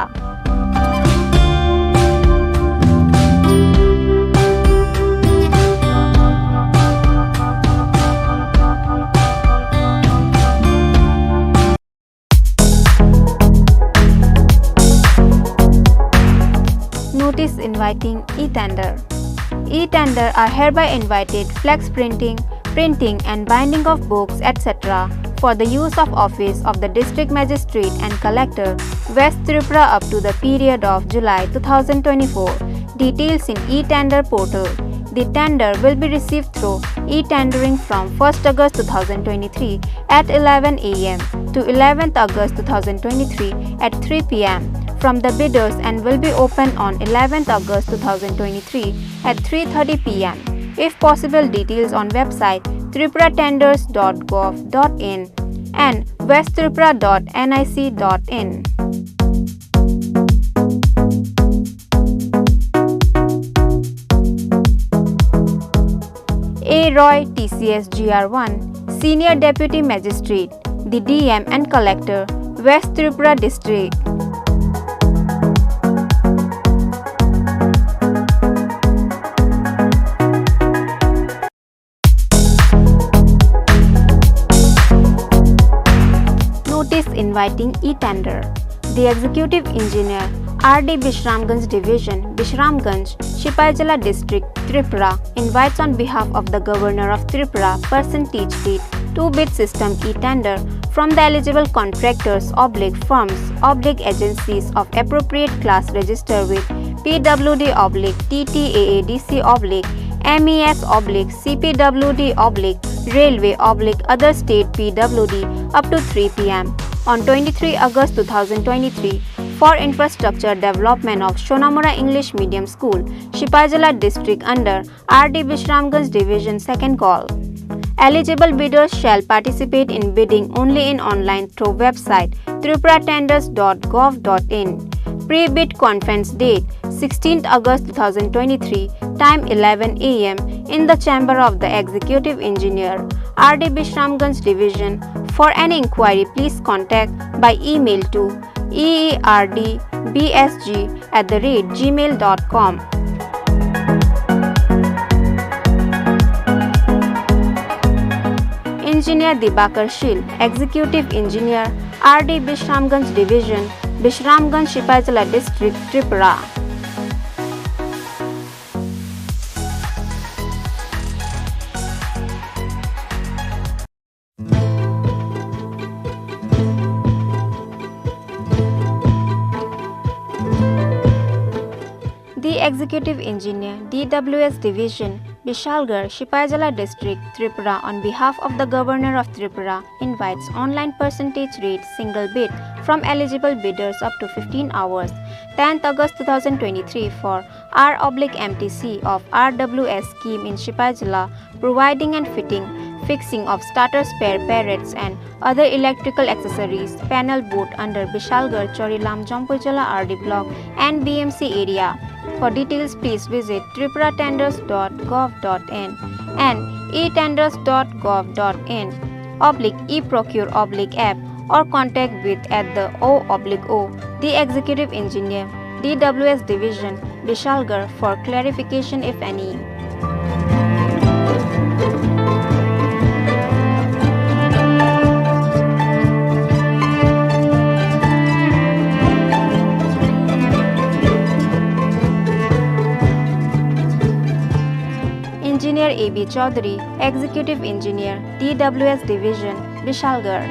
Notice inviting e-tender. E-tender are hereby invited flex printing and binding of books etc. for the use of office of the District Magistrate and Collector, West Tripura up to the period of July 2024. Details in e-tender portal. The tender will be received through e-tendering from 1st August 2023 at 11 a.m. to 11th August 2023 at 3 p.m. from the bidders and will be open on 11th August 2023 at 3:30 p.m. If possible, details on website tripuratenders.gov.in and westtripura.nic.in. A. Roy, TCS GR1, Senior Deputy Magistrate, the DM and Collector, West Tripura District. Notice inviting e-tender. The Executive Engineer RD Bishramganj Division, Bishramganj, Sipaijala District, Tripura invites on behalf of the Governor of Tripura percentage rate 2-bid system e-tender from the eligible contractors, firms, agencies of appropriate class register with PWD, TTAADC, MES, CPWD, Railway, other state PWD up to 3 p.m. on 23 August 2023 for infrastructure development of Shonamura English Medium School, Sipaijala District under RD Bishramganj Division 2nd call. Eligible bidders shall participate in bidding only in online through website tripuratenders.gov.in. Pre-bid conference date 16th August 2023, time 11 am in the chamber of the Executive Engineer, RD Bishramganj Division. For any inquiry, please contact by email to eerdbsg@gmail.com. Engineer Dibakar Shil, Executive Engineer, RD Bishramganj Division, Bishramganj, Sipaijala District, Tripura. The Executive Engineer, DWS Division, Bishalgarh, Sipaijala District, Tripura on behalf of the Governor of Tripura invites online percentage rate single bid from eligible bidders up to 15 hours, 10th August 2023 for R/MTC of RWS scheme in Sipaijala, providing and fixing of starter spare parrots and other electrical accessories, panel boat under Bishalgarh, Chorilam, Jampujala RD block and BMC area. For details, please visit tripuratenders.gov.in and etenders.gov.in /eprocure/app or contact with at the O/O, the Executive Engineer, DWS Division, Bishalgarh for clarification if any. Engineer A.B. Chaudhary, Executive Engineer, DWS Division, Bishalgarh.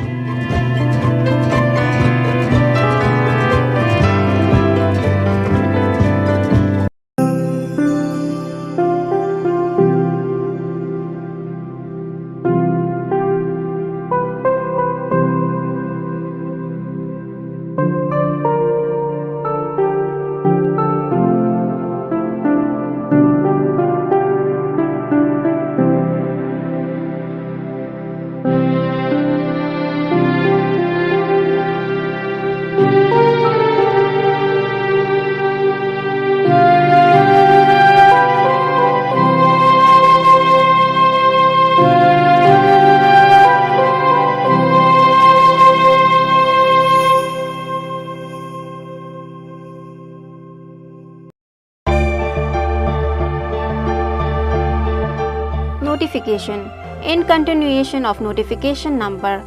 Notification. In continuation of notification number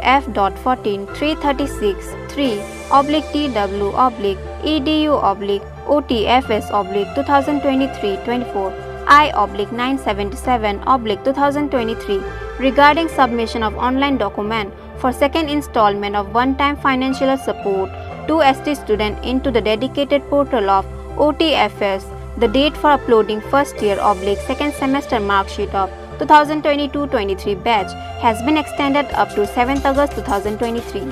F.14-336-3/edu/OTFS/2023-24 I/977/2023 regarding submission of online document for second installment of one-time financial support to ST student into the dedicated portal of OTFS. The date for uploading first year / second semester mark sheet of 2022-23 batch has been extended up to 7th August 2023.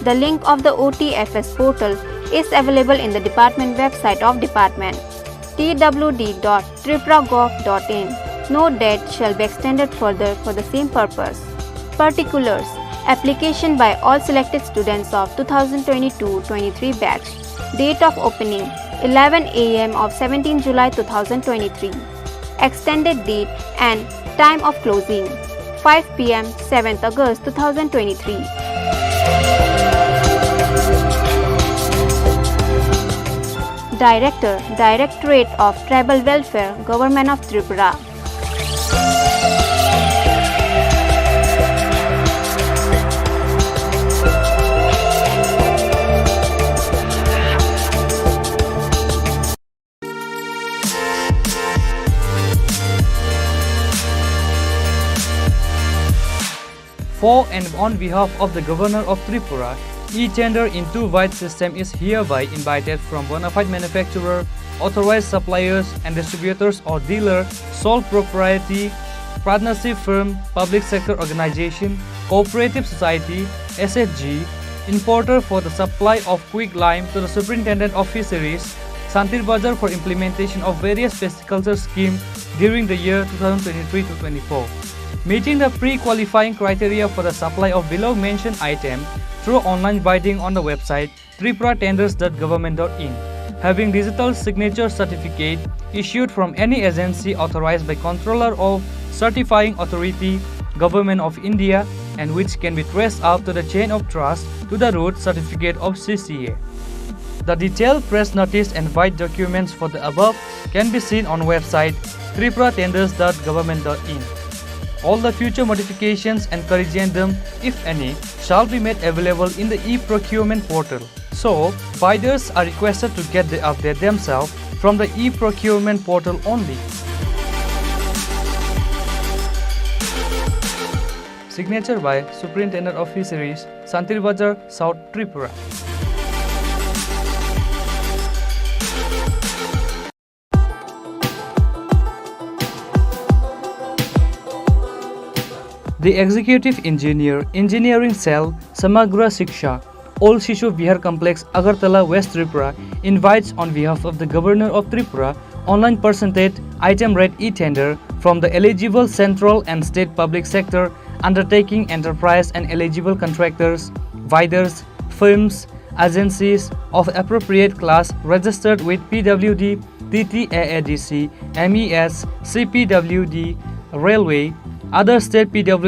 The link of the OTFS portal is available in the department website of department twd.tripura.gov.in. No date shall be extended further for the same purpose. Particulars. Application by all selected students of 2022-23 batch. Date of opening 11 am of 17 July 2023. Extended date and time of closing 5 pm 7th August 2023. Director, Directorate of Tribal Welfare, Government of Tripura. For and on behalf of the Governor of Tripura, e-tender in two-wide system is hereby invited from bona fide manufacturer, authorized suppliers and distributors or dealer, sole propriety, partnership firm, public sector organization, cooperative society, SHG, importer for the supply of quick lime to the Superintendent of Fisheries, Santir Bazar for implementation of various pisciculture schemes during the year 2023-24. Meeting the pre-qualifying criteria for the supply of below mentioned item through online bidding on the website tripuratenders.government.in. Having digital signature certificate issued from any agency authorized by Controller of Certifying Authority, Government of India, and which can be traced up to the chain of trust to the root certificate of CCA. The detailed press notice and bid documents for the above can be seen on website tripuratenders.government.in. All the future modifications and corrigendum, if any, shall be made available in the e-procurement portal. So, bidders are requested to get the update themselves from the e-procurement portal only. Signature by Superintendent of Fisheries, Santir Bazar, South Tripura. The Executive Engineer, Engineering Cell, Samagra Shiksha, Old Shishu Vihar Complex, Agartala, West Tripura, invites on behalf of the Governor of Tripura, online percentage item rate e-tender from the eligible central and state public sector undertaking enterprise and eligible contractors, bidders, firms, agencies of appropriate class registered with PWD, TTAADC, MES, CPWD, Railway, other state PWD